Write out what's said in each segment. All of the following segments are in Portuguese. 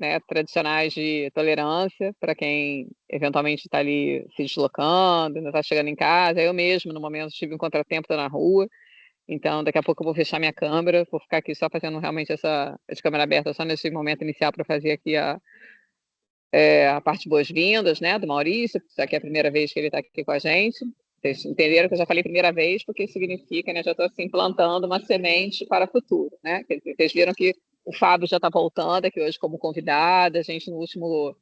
né, tradicionais de tolerância para quem eventualmente está ali se deslocando, ainda está chegando em casa. Eu mesmo, no momento, tive um contratempo, estou na rua, então daqui a pouco eu vou fechar minha câmera, vou ficar aqui só fazendo realmente essa de câmera aberta, só nesse momento inicial para fazer aqui a parte de boas-vindas, né, do Maurício, porque isso aqui é a primeira vez que ele está aqui com a gente. Vocês entenderam que eu já falei primeira vez, porque significa, né, já estou assim plantando uma semente para o futuro, né? Quer dizer, vocês viram que o Fábio já está voltando aqui hoje como convidada, a gente no último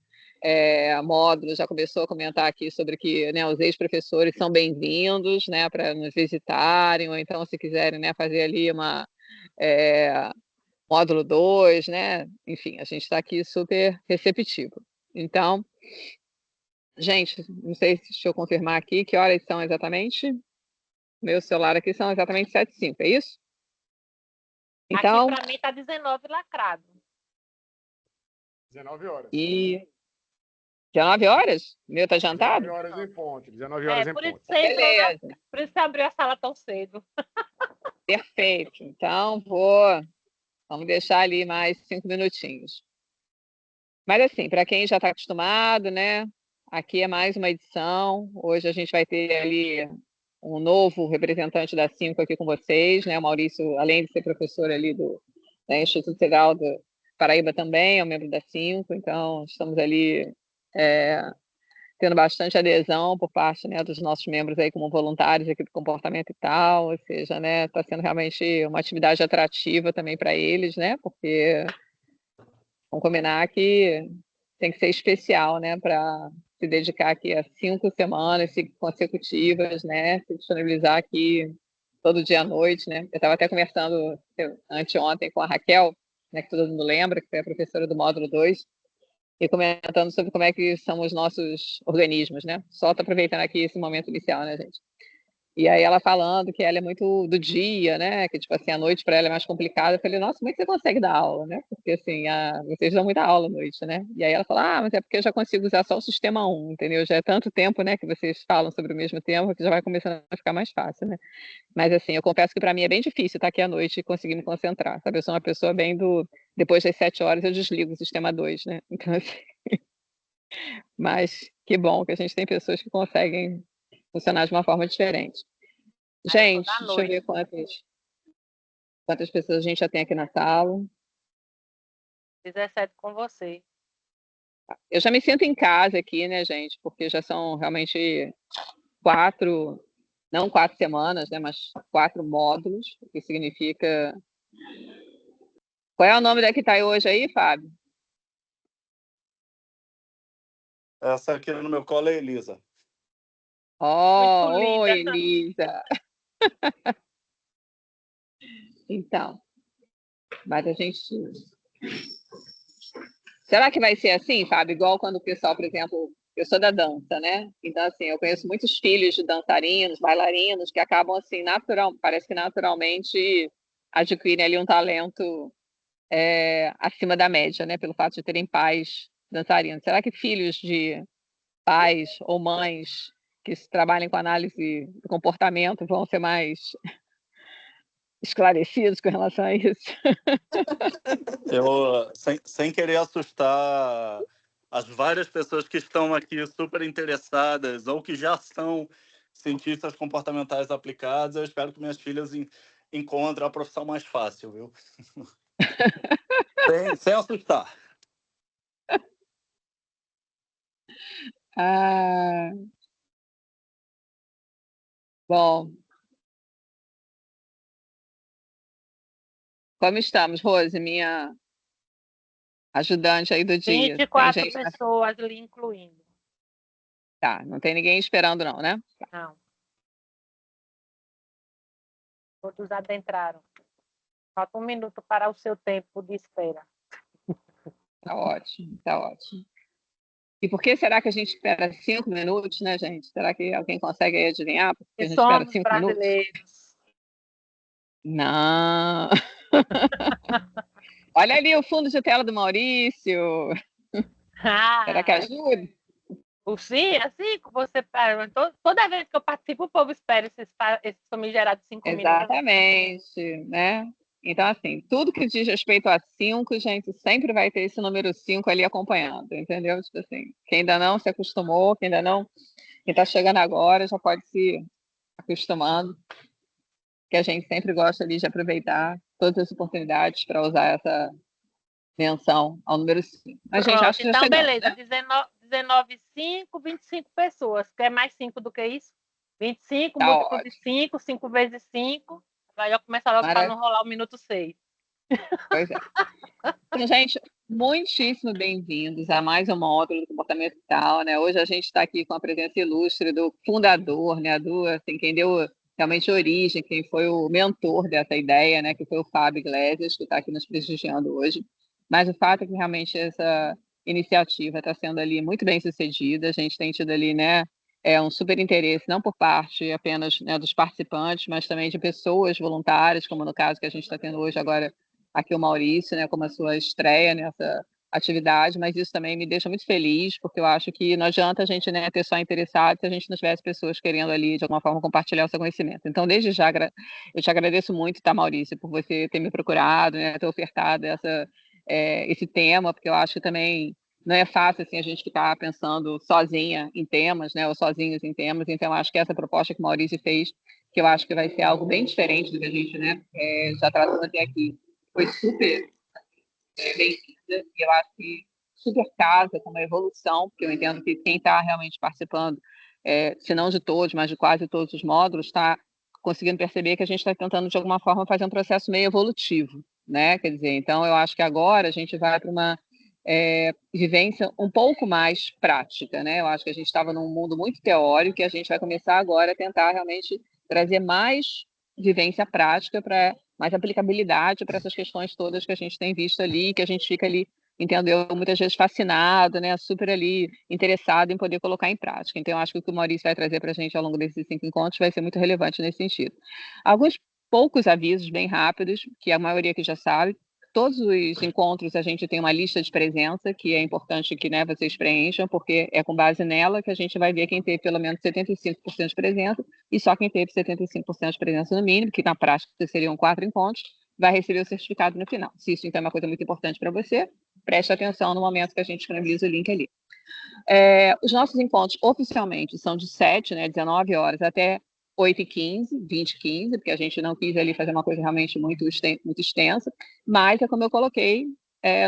módulo já começou a comentar aqui sobre que, né, os ex-professores são bem-vindos, né, para nos visitarem, ou então se quiserem, né, fazer ali uma módulo 2, né? Enfim, a gente está aqui super receptivo. Então, gente, não sei se deixa eu confirmar aqui que horas são exatamente. Meu celular aqui são exatamente 7h05, é isso? Então, aqui para mim está 19 lacrado. 19 horas. E 19 horas? O meu tá jantado? 19 horas em ponto. 19 horas em por isso ponto. você entrou Beleza. por isso você abriu a sala tão cedo. Perfeito. Então, vamos deixar ali mais 5 minutinhos. Mas assim, para quem já está acostumado, né? Aqui é mais uma edição. Hoje a gente vai ter ali um novo representante da Cinco aqui com vocês, né? O Maurício, além de ser professor ali da Instituto Federal do Paraíba também, é um membro da Cinco, então estamos ali tendo bastante adesão por parte, né, dos nossos membros aí como voluntários aqui do comportamento e tal, ou seja, né, está sendo realmente uma atividade atrativa também para eles, né? Porque vamos combinar que tem que ser especial, né, para se dedicar aqui a 5 semanas consecutivas, né, se disponibilizar aqui todo dia à noite, né. Eu estava até conversando anteontem com a Raquel, né, que todo mundo lembra, que foi a professora do módulo 2, e comentando sobre como é que são os nossos organismos, né. Só estou aproveitando aqui esse momento inicial, né, gente. E aí ela falando que ela é muito do dia, né, que tipo assim, a noite para ela é mais complicada. Eu falei: "Nossa, como é que você consegue dar aula, né?" Porque assim, vocês dão muita aula à noite, né. E aí ela falou: "Ah, mas é porque eu já consigo usar só o sistema 1, entendeu? Já é tanto tempo, né, que vocês falam sobre o mesmo tema, que já vai começando a ficar mais fácil, né." Mas assim, eu confesso que para mim é bem difícil estar aqui à noite e conseguir me concentrar, sabe. Eu sou uma pessoa bem depois das 7 horas eu desligo o sistema 2, né. Então assim, mas que bom que a gente tem pessoas que conseguem funcionar de uma forma diferente. Gente, deixa eu ver quantas pessoas a gente já tem aqui na sala. 17 com você. Eu já me sinto em casa aqui, né, gente, porque já são realmente 4, não 4 semanas, né, mas 4 módulos, o que significa... Qual é o nome da que está aí hoje aí, Fábio? Essa aqui no meu colo é Elisa. Oh, oi, Elisa. Então, mas a gente... Será que vai ser assim, Fábio? Igual quando o pessoal, por exemplo, eu sou da dança, né? Então, assim, eu conheço muitos filhos de dançarinos, bailarinos, que acabam, assim, parece que naturalmente adquirem ali um talento acima da média, né? Pelo fato de terem pais dançarinos. Será que filhos de pais ou mães que trabalhem com análise do comportamento vão ser mais esclarecidos com relação a isso? Eu, sem querer assustar as várias pessoas que estão aqui super interessadas ou que já são cientistas comportamentais aplicados, eu espero que minhas filhas encontrem a profissão mais fácil, viu? sem assustar. Ah, bom. Como estamos, Rose, minha ajudante aí do dia? 24 pessoas ali incluindo. Tá, não tem ninguém esperando não, né? Não. Todos adentraram. Falta 1 minuto para o seu tempo de espera. Tá ótimo, tá ótimo. E por que será que a gente espera 5 minutos, né, gente? Será que alguém consegue aí adivinhar por que a gente espera 5 minutos? Brasileiros. Não. Olha ali o fundo de tela do Maurício. Será que ajuda? Sim, assim que você... Toda vez que eu participo, o povo espera esses famigerados 5 minutos. Exatamente, né? Então, assim, tudo que diz respeito a 5, gente, sempre vai ter esse número 5 ali acompanhando, entendeu? Tipo assim, quem ainda não se acostumou, quem ainda não, quem está chegando agora já pode se acostumando, que a gente sempre gosta ali de aproveitar todas as oportunidades para usar essa menção ao número 5. Mas, gente, Pronto, acho que já então chegamos, beleza, né? 19, 5, 25 pessoas. Quer mais 5 do que isso? 25, Tá múltiplo de ótimo, 5, 5 vezes 5. Vai eu começar logo para não maravilha. rolar o minuto 6. Pois é. Então, gente, muitíssimo bem-vindos a mais um módulo do comportamento vital, né? Hoje a gente está aqui com a presença ilustre do fundador, né? Assim, quem deu realmente origem, quem foi o mentor dessa ideia, né? Que foi o Fábio Iglesias, que está aqui nos prestigiando hoje. Mas o fato é que realmente essa iniciativa está sendo ali muito bem sucedida. A gente tem tido ali, né? Um super interesse, não por parte apenas, né, dos participantes, mas também de pessoas voluntárias, como no caso que a gente está tendo hoje agora aqui o Maurício, né, como a sua estreia nessa atividade, mas isso também me deixa muito feliz, porque eu acho que não adianta a gente, né, ter só interessado se a gente não tivesse pessoas querendo ali, de alguma forma, compartilhar o seu conhecimento. Então, desde já, eu te agradeço muito, tá, Maurício, por você ter me procurado, né, ter ofertado esse tema, porque eu acho que também não é fácil, assim, a gente ficar pensando sozinha em temas, né, ou sozinhos em temas, então acho que essa proposta que o Maurício fez, que eu acho que vai ser algo bem diferente do que a gente, né, já tratando até aqui, foi super bem-vinda e eu acho que super casa com uma evolução, porque eu entendo que quem está realmente participando, se não de todos, mas de quase todos os módulos, está conseguindo perceber que a gente está tentando, de alguma forma, fazer um processo meio evolutivo, né? Quer dizer, então eu acho que agora a gente vai para uma vivência um pouco mais prática, né? Eu acho que a gente estava num mundo muito teórico e a gente vai começar agora a tentar realmente trazer mais vivência prática para mais aplicabilidade para essas questões todas que a gente tem visto ali, que a gente fica ali, entendeu? Muitas vezes fascinado, né? Super ali interessado em poder colocar em prática. Então, eu acho que o que o Maurício vai trazer para a gente ao longo desses 5 encontros vai ser muito relevante nesse sentido. Alguns poucos avisos bem rápidos, que a maioria que já sabe. Todos os encontros a gente tem uma lista de presença, que é importante que, né, vocês preencham, porque é com base nela que a gente vai ver quem teve pelo menos 75% de presença, e só quem teve 75% de presença no mínimo, que na prática seriam 4 encontros, vai receber o certificado no final. Se isso, então, é uma coisa muito importante para você, preste atenção no momento que a gente disponibiliza o link ali. Os nossos encontros oficialmente são de 7, né, 19 horas até 8h15, 20h15, porque a gente não quis ali fazer uma coisa realmente muito extensa, mas é como eu coloquei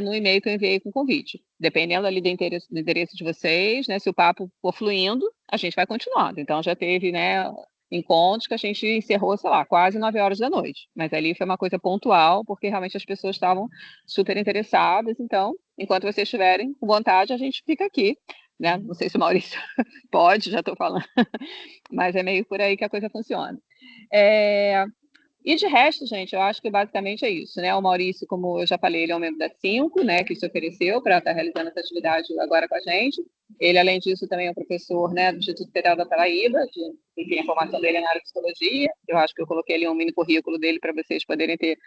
no e-mail que eu enviei com o convite. Dependendo ali do interesse de vocês, né, se o papo for fluindo, a gente vai continuando. Então, já teve, né, encontros que a gente encerrou, sei lá, quase 9 horas da noite. Mas ali foi uma coisa pontual, porque realmente as pessoas estavam super interessadas. Então, enquanto vocês estiverem com vontade, a gente fica aqui, né? Não sei se o Maurício pode, já estou falando, mas é meio por aí que a coisa funciona. E de resto, gente, eu acho que basicamente é isso, né? O Maurício, como eu já falei, ele é um membro da 5, né, que se ofereceu para estar realizando essa atividade agora com a gente. Ele, além disso, também é um professor, né, do Instituto Federal da Paraíba, enfim, a formação dele é na área de psicologia. Eu acho que eu coloquei ali um mini currículo dele para vocês poderem ter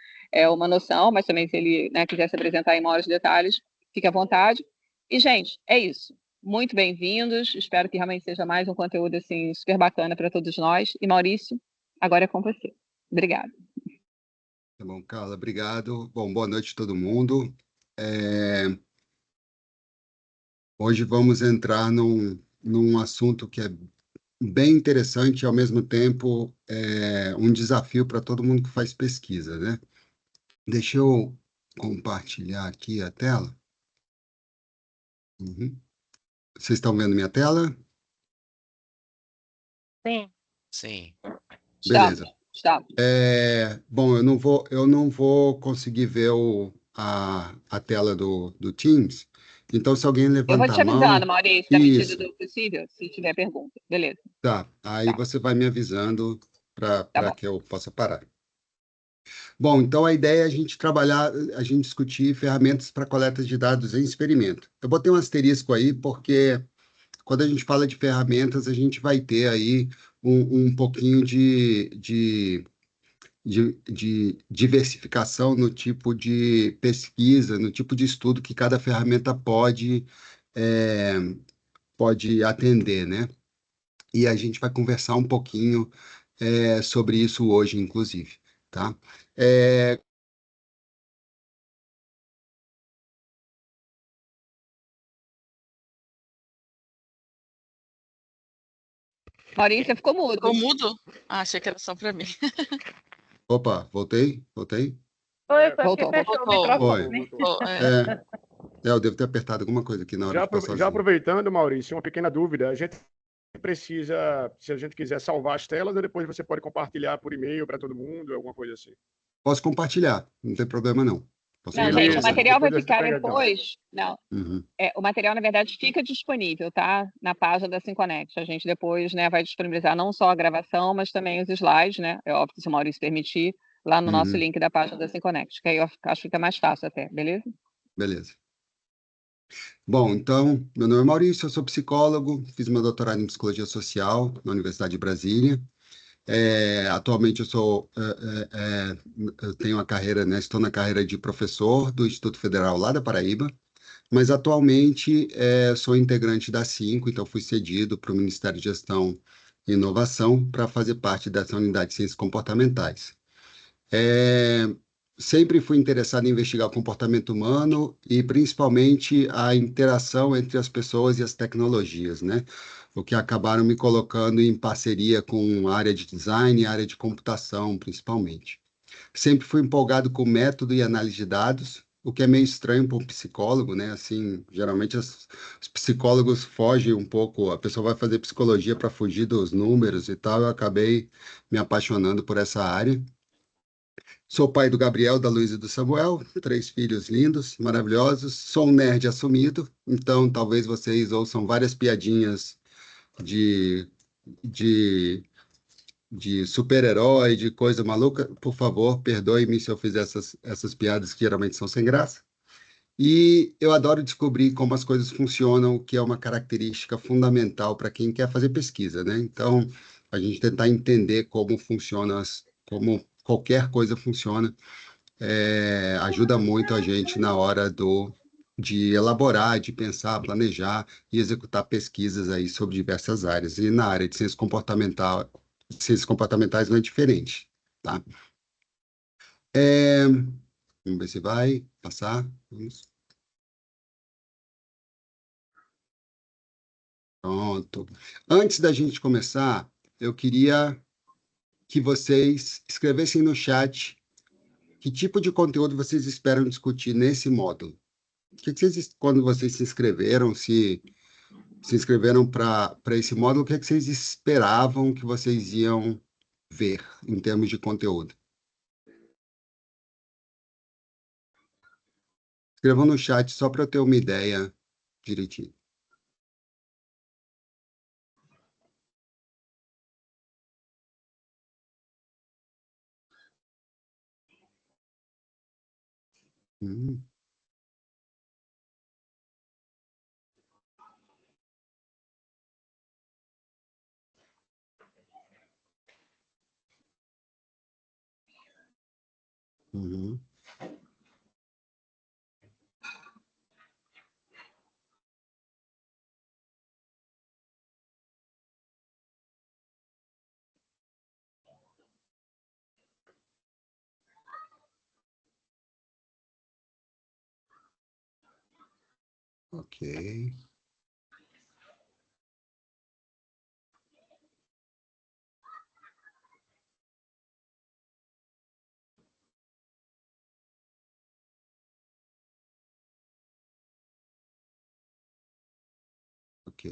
uma noção, mas também se ele, né, quiser se apresentar em maiores detalhes, fique à vontade. E, gente, é isso. Muito bem-vindos. Espero que realmente seja mais um conteúdo assim super bacana para todos nós. E Maurício, agora é com você. Obrigada. Tá bom, Carla, obrigado. Bom, boa noite a todo mundo. Hoje vamos entrar num assunto que é bem interessante e, ao mesmo tempo, um desafio para todo mundo que faz pesquisa, né? Deixa eu compartilhar aqui a tela. Uhum. Vocês estão vendo minha tela? Sim. Sim. Beleza. Está. Bom, eu não vou conseguir ver a tela do Teams. Então, se alguém Eu vou levantar te a mão, avisando, Maurício, na medida isso, do possível, se tiver pergunta. Beleza. tá. Aí Tá. você vai me avisando Tá para bom. que eu possa parar. Bom, então a ideia é a gente trabalhar, a gente discutir ferramentas para coleta de dados em experimento. Eu botei um asterisco aí, porque quando a gente fala de ferramentas, a gente vai ter aí um pouquinho de diversificação no tipo de pesquisa, no tipo de estudo que cada ferramenta pode atender, né? E a gente vai conversar um pouquinho sobre isso hoje, inclusive, tá? Maurício, você ficou mudo. Ficou mudo? Ah, achei que era só para mim. Opa, voltei? Foi porque Voltou. fechou o Voltou. microfone. Eu devo ter apertado alguma coisa aqui na hora de ficar Já sozinho. aproveitando, Maurício, uma pequena dúvida. A gente precisa, se a gente quiser salvar as telas, ou depois você pode compartilhar por e-mail para todo mundo, alguma coisa assim. Posso compartilhar, não tem problema não. Posso Não, enviar gente, para o você. material vai Depois você ficar pega, então. depois. Não, Uhum. o material, na verdade, fica disponível, tá? Na página da Synconnex. A gente depois, né, vai disponibilizar não só a gravação, mas também os slides, né? É óbvio, se o Maurício permitir, lá no nosso Uhum. link da página da Synconnex, que aí eu acho que fica mais fácil até, beleza? Beleza. Bom, então, meu nome é Maurício, eu sou psicólogo, fiz meu doutorado em Psicologia Social na Universidade de Brasília. Atualmente eu tenho a carreira, né, estou na carreira de professor do Instituto Federal lá da Paraíba, mas atualmente sou integrante da Cinco, então fui cedido para o Ministério de Gestão e Inovação para fazer parte dessa unidade de ciências comportamentais. É, Sempre fui interessado em investigar o comportamento humano e principalmente a interação entre as pessoas e as tecnologias, né? O que acabaram me colocando em parceria com a área de design e a área de computação, principalmente. Sempre fui empolgado com método e análise de dados, o que é meio estranho para um psicólogo, né? Assim, geralmente os psicólogos fogem um pouco, a pessoa vai fazer psicologia para fugir dos números e tal. Eu acabei me apaixonando por essa área. Sou pai do Gabriel, da Luísa e do Samuel, 3 filhos lindos, maravilhosos. Sou um nerd assumido, então talvez vocês ouçam várias piadinhas de, de, de super-herói, de coisa maluca. Por favor, perdoe-me se eu fizer essas piadas que geralmente são sem graça. E eu adoro descobrir como as coisas funcionam, o que é uma característica fundamental para quem quer fazer pesquisa, né? Então, a gente tentar entender como funciona, como qualquer coisa funciona ajuda muito a gente na hora de elaborar, de pensar, planejar e executar pesquisas aí sobre diversas áreas. E na área de ciências comportamentais não é diferente, tá? Vamos ver se vai passar. Vamos. Pronto. Antes da gente começar, eu queria que vocês escrevessem no chat que tipo de conteúdo vocês esperam discutir nesse módulo. Quando vocês se inscreveram para esse módulo, o que é que vocês esperavam que vocês iam ver em termos de conteúdo? Escrevam no chat só para eu ter uma ideia direitinho. Hum, uhum, ok. Ok.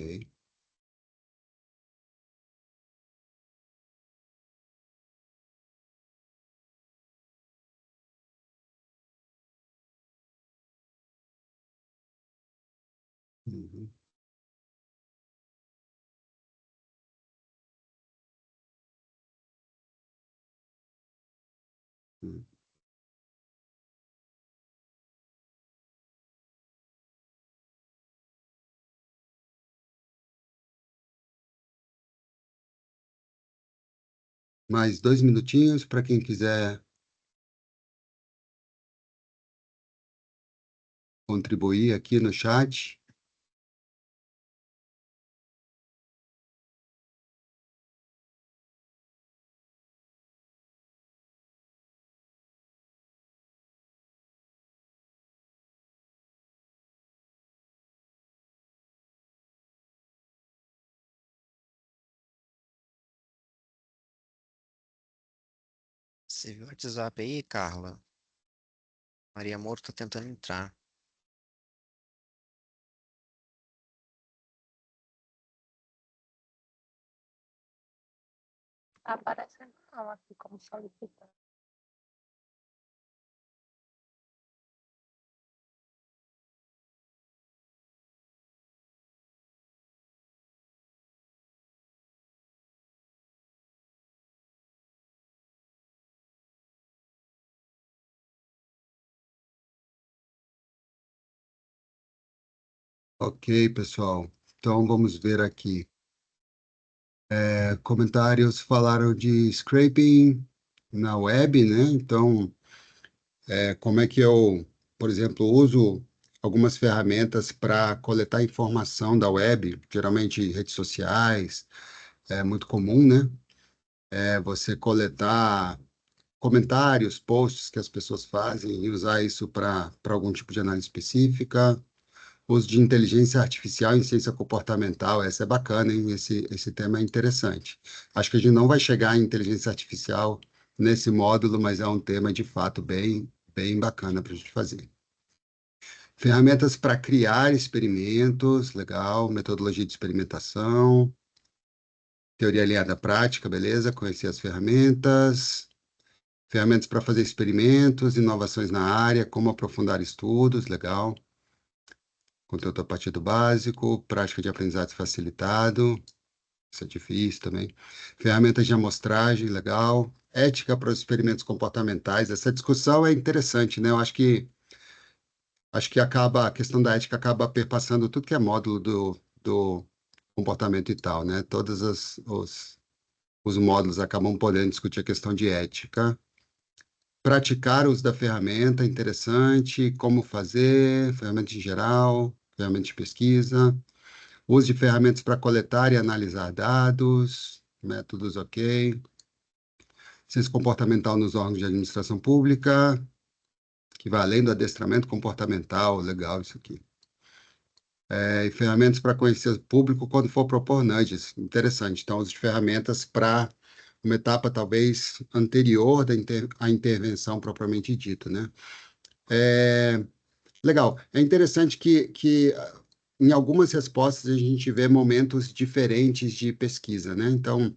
Uhum, uhum. Mais 2 minutinhos para quem quiser contribuir aqui no chat. Você viu o WhatsApp aí, Carla? Maria Moro tá tentando entrar. Tá aparecendo não aqui como solicitante. Ok, pessoal. Então, vamos ver aqui. Comentários falaram de scraping na web, né? Então, como é que eu, por exemplo, uso algumas ferramentas para coletar informação da web, geralmente redes sociais, é muito comum, né? Você coletar comentários, posts que as pessoas fazem e usar isso para algum tipo de análise específica. Uso de inteligência artificial em ciência comportamental, essa é bacana, hein? Esse tema é interessante. Acho que a gente não vai chegar em inteligência artificial nesse módulo, mas é um tema de fato bem bacana para a gente fazer. Ferramentas para criar experimentos, legal. Metodologia de experimentação. Teoria aliada à prática, beleza. Conhecer as ferramentas. Ferramentas para fazer experimentos, inovações na área, como aprofundar estudos, legal. Conteúdo a partir do básico, prática de aprendizado facilitado, isso é difícil também. Ferramentas de amostragem, legal. Ética para os experimentos comportamentais, essa discussão é interessante, né? Eu acho que a questão da ética acaba perpassando tudo que é módulo do comportamento e tal, né? Os módulos acabam podendo discutir a questão de ética. Praticar o uso da ferramenta, interessante. Como fazer, ferramenta em geral, ferramenta de pesquisa. Uso de ferramentas para coletar e analisar dados, métodos ok. Ciência comportamental nos órgãos de administração pública, que vai além do adestramento comportamental, legal isso aqui. E ferramentas para conhecer o público quando for propor nudges, interessante. Então, uso de ferramentas para uma etapa talvez anterior à intervenção propriamente dita, né? Legal. É interessante que em algumas respostas a gente vê momentos diferentes de pesquisa, né? Então,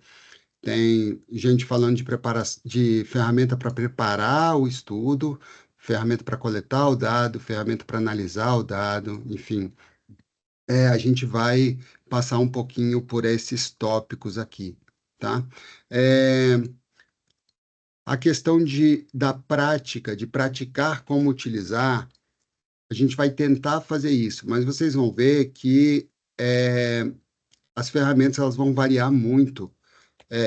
tem gente falando de ferramenta para preparar o estudo, ferramenta para coletar o dado, ferramenta para analisar o dado, enfim. A gente vai passar um pouquinho por esses tópicos aqui, tá? A questão da prática, de praticar como utilizar, a gente vai tentar fazer isso, mas vocês vão ver que as ferramentas elas vão variar muito,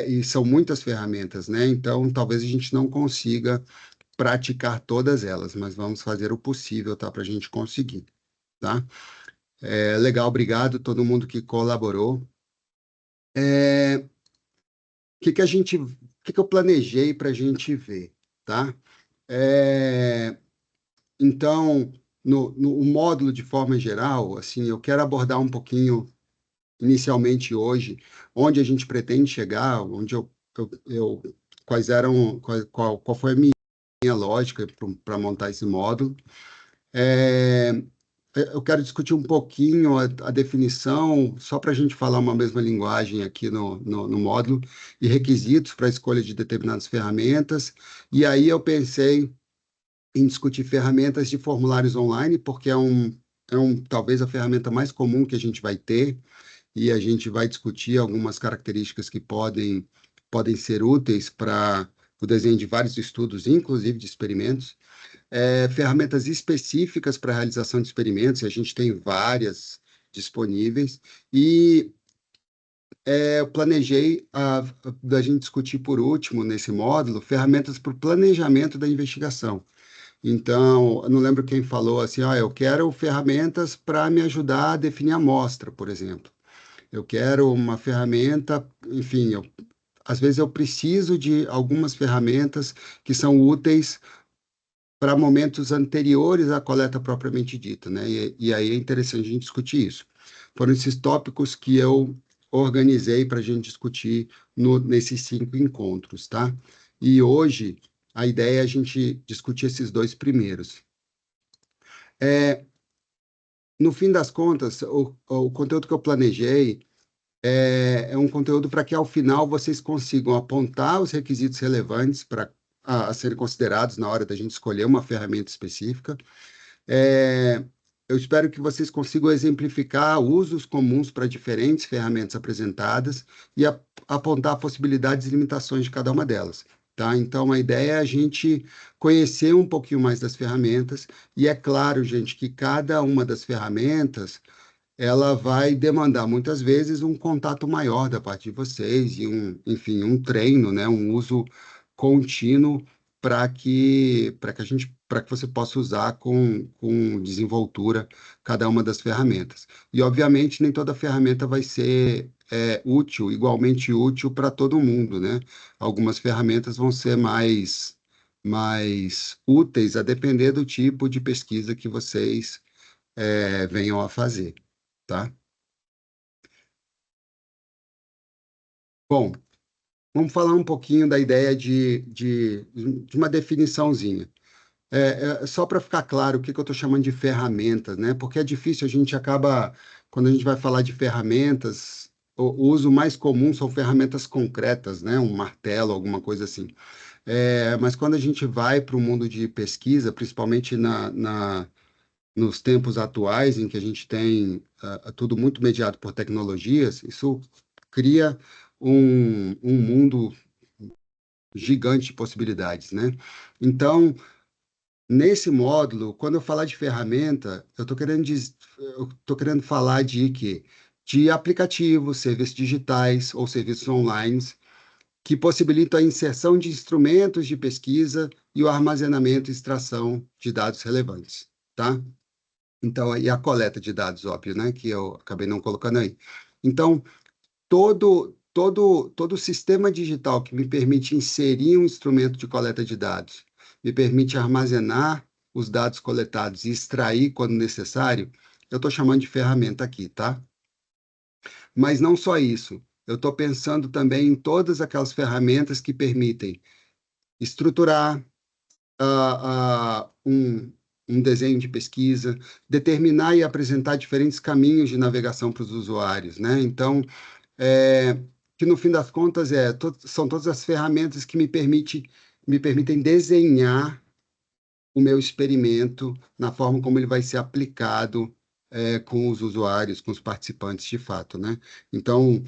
e são muitas ferramentas, né? Então, talvez a gente não consiga praticar todas elas, mas vamos fazer o possível, tá? Para a gente conseguir, tá? Legal, obrigado a todo mundo que colaborou. O que eu planejei para a gente ver, tá? Então, no módulo de forma geral, assim, eu quero abordar um pouquinho, inicialmente hoje, onde a gente pretende chegar, onde qual foi a minha lógica para montar esse módulo. Eu quero discutir um pouquinho a definição, só para a gente falar uma mesma linguagem aqui no módulo, e requisitos para a escolha de determinadas ferramentas. E aí eu pensei em discutir ferramentas de formulários online, porque talvez a ferramenta mais comum que a gente vai ter, e a gente vai discutir algumas características que podem ser úteis para o desenho de vários estudos, inclusive de experimentos. Ferramentas específicas para a realização de experimentos, e a gente tem várias disponíveis, e eu planejei da gente discutir por último, nesse módulo, ferramentas para o planejamento da investigação. Então, eu não lembro quem falou assim, eu quero ferramentas para me ajudar a definir a amostra, por exemplo. Eu quero uma ferramenta, enfim, às vezes eu preciso de algumas ferramentas que são úteis para momentos anteriores à coleta propriamente dita, né? E aí é interessante a gente discutir isso. Foram esses tópicos que eu organizei para a gente discutir nesses 5 encontros, tá? E hoje a ideia é a gente discutir esses dois primeiros. No fim das contas, o conteúdo que eu planejei é um conteúdo para que, ao final, vocês consigam apontar os requisitos relevantes a serem considerados na hora da gente escolher uma ferramenta específica. Eu espero que vocês consigam exemplificar usos comuns para diferentes ferramentas apresentadas e apontar possibilidades e limitações de cada uma delas. Tá? Então, a ideia é a gente conhecer um pouquinho mais das ferramentas, e é claro, gente, que cada uma das ferramentas ela vai demandar muitas vezes um contato maior da parte de vocês e enfim, um treino, né, um uso contínuo para que você possa usar com desenvoltura cada uma das ferramentas. E, obviamente, nem toda ferramenta vai ser igualmente útil para todo mundo, né? Algumas ferramentas vão ser mais úteis a depender do tipo de pesquisa que vocês venham a fazer, tá? Bom, vamos falar um pouquinho da ideia de uma definiçãozinha. Só para ficar claro o que eu estou chamando de ferramentas, né? Porque é difícil, a gente acaba, quando a gente vai falar de ferramentas, o uso mais comum são ferramentas concretas, né? Um martelo, alguma coisa assim. Mas quando a gente vai para o mundo de pesquisa, principalmente nos tempos atuais, em que a gente tem tudo muito mediado por tecnologias, isso cria um mundo gigante de possibilidades, né? Então, nesse módulo, quando eu falar de ferramenta, eu estou querendo falar de quê? De aplicativos, serviços digitais ou serviços online que possibilitam a inserção de instrumentos de pesquisa e o armazenamento e extração de dados relevantes, tá? Então, e a coleta de dados, óbvio, né? Que eu acabei não colocando aí. Então, todo sistema digital que me permite inserir um instrumento de coleta de dados, me permite armazenar os dados coletados e extrair quando necessário, eu estou chamando de ferramenta aqui, tá? Mas não só isso. Eu estou pensando também em todas aquelas ferramentas que permitem estruturar um desenho de pesquisa, determinar e apresentar diferentes caminhos de navegação para os usuários, né? Então, que no fim das contas são todas as ferramentas que me permitem desenhar o meu experimento na forma como ele vai ser aplicado com os usuários, com os participantes de fato, né? Então,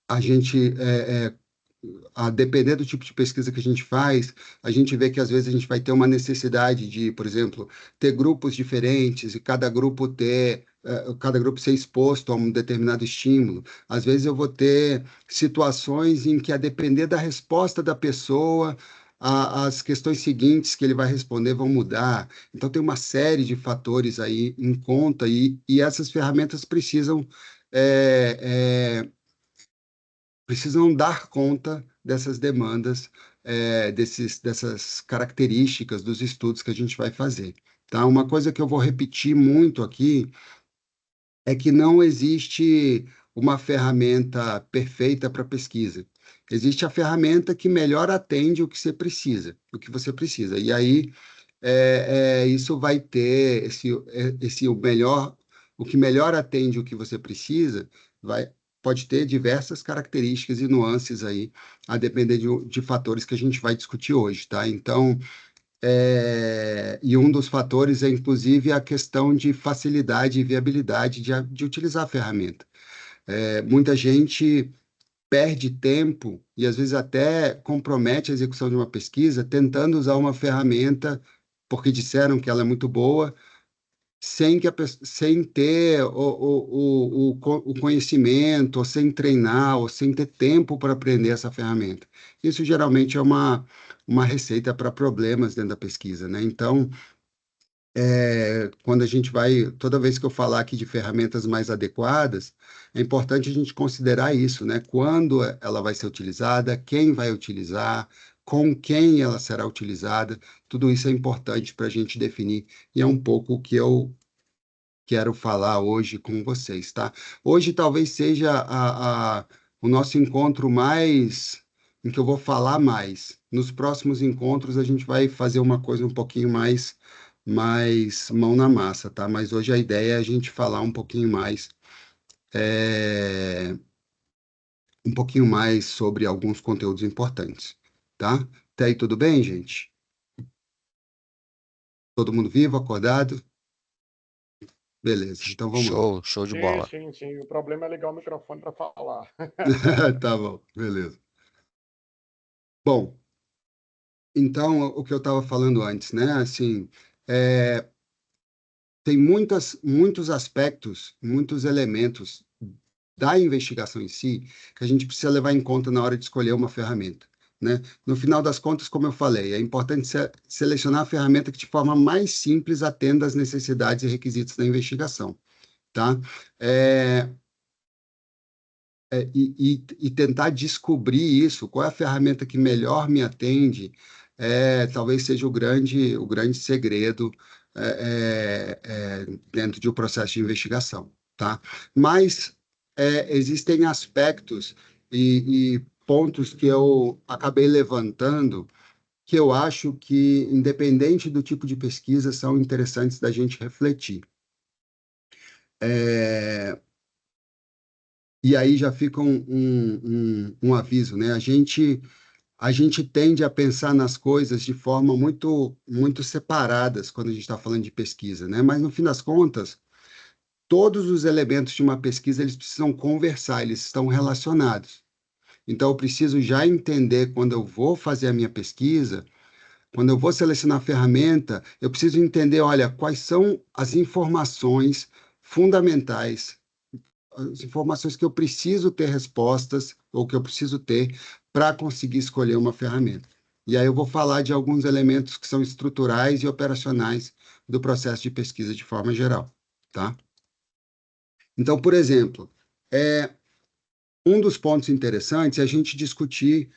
a gente a depender do tipo de pesquisa que a gente faz, a gente vê que às vezes a gente vai ter uma necessidade de, por exemplo, ter grupos diferentes e cada grupo ser exposto a um determinado estímulo. Às vezes eu vou ter situações em que, a depender da resposta da pessoa, as questões seguintes que ele vai responder vão mudar. Então, tem uma série de fatores aí em conta e essas ferramentas precisam dar conta dessas demandas, dessas características dos estudos que a gente vai fazer. Tá? Uma coisa que eu vou repetir muito aqui é que não existe uma ferramenta perfeita para pesquisa. Existe a ferramenta que melhor atende o que você precisa. E aí, isso vai ter o que melhor atende o que você precisa, pode ter diversas características e nuances aí, a depender de fatores que a gente vai discutir hoje, tá? Então, e um dos fatores é, inclusive, a questão de facilidade e viabilidade de utilizar a ferramenta. Muita gente perde tempo e, às vezes, até compromete a execução de uma pesquisa tentando usar uma ferramenta porque disseram que ela é muito boa, sem ter o conhecimento, ou sem treinar, ou sem ter tempo para aprender essa ferramenta. Isso geralmente é uma receita para problemas dentro da pesquisa, né? Então, quando a gente toda vez que eu falar aqui de ferramentas mais adequadas, é importante a gente considerar isso, né? Quando ela vai ser utilizada, quem vai utilizar, com quem ela será utilizada, tudo isso é importante para a gente definir, e é um pouco o que eu quero falar hoje com vocês, tá? Hoje talvez seja o nosso encontro mais em que eu vou falar mais. Nos próximos encontros, a gente vai fazer uma coisa um pouquinho mais mão na massa, tá? Mas hoje a ideia é a gente falar é, um pouquinho mais sobre alguns conteúdos importantes, tá? Até aí tudo bem, gente? Todo mundo vivo, acordado? Beleza, então vamos lá. Show de Sim, bola. sim, sim. O problema é ligar o microfone para falar. Tá bom, beleza. Bom, então, o que eu estava falando antes, né? Assim, tem muitos aspectos, muitos elementos da investigação em si que a gente precisa levar em conta na hora de escolher uma ferramenta, né? No final das contas, como eu falei, é importante selecionar a ferramenta que de forma mais simples atenda às necessidades e requisitos da investigação, tá? É, e tentar descobrir isso, qual é a ferramenta que melhor me atende, talvez seja o grande segredo dentro de um processo de investigação, tá? Mas existem aspectos e pontos que eu acabei levantando que eu acho que, independente do tipo de pesquisa, são interessantes da gente refletir. E aí já fica um aviso, né? A gente tende a pensar nas coisas de forma muito separadas quando a gente está falando de pesquisa, né? Mas, no fim das contas, todos os elementos de uma pesquisa, eles precisam conversar, eles estão relacionados. Então, eu preciso já entender quando eu vou fazer a minha pesquisa, quando eu vou selecionar a ferramenta, eu preciso entender, olha, quais são as informações fundamentais, as informações que eu preciso ter respostas ou que eu preciso ter para conseguir escolher uma ferramenta. E aí eu vou falar de alguns elementos que são estruturais e operacionais do processo de pesquisa de forma geral, tá? Então, por exemplo, um dos pontos interessantes é a gente discutir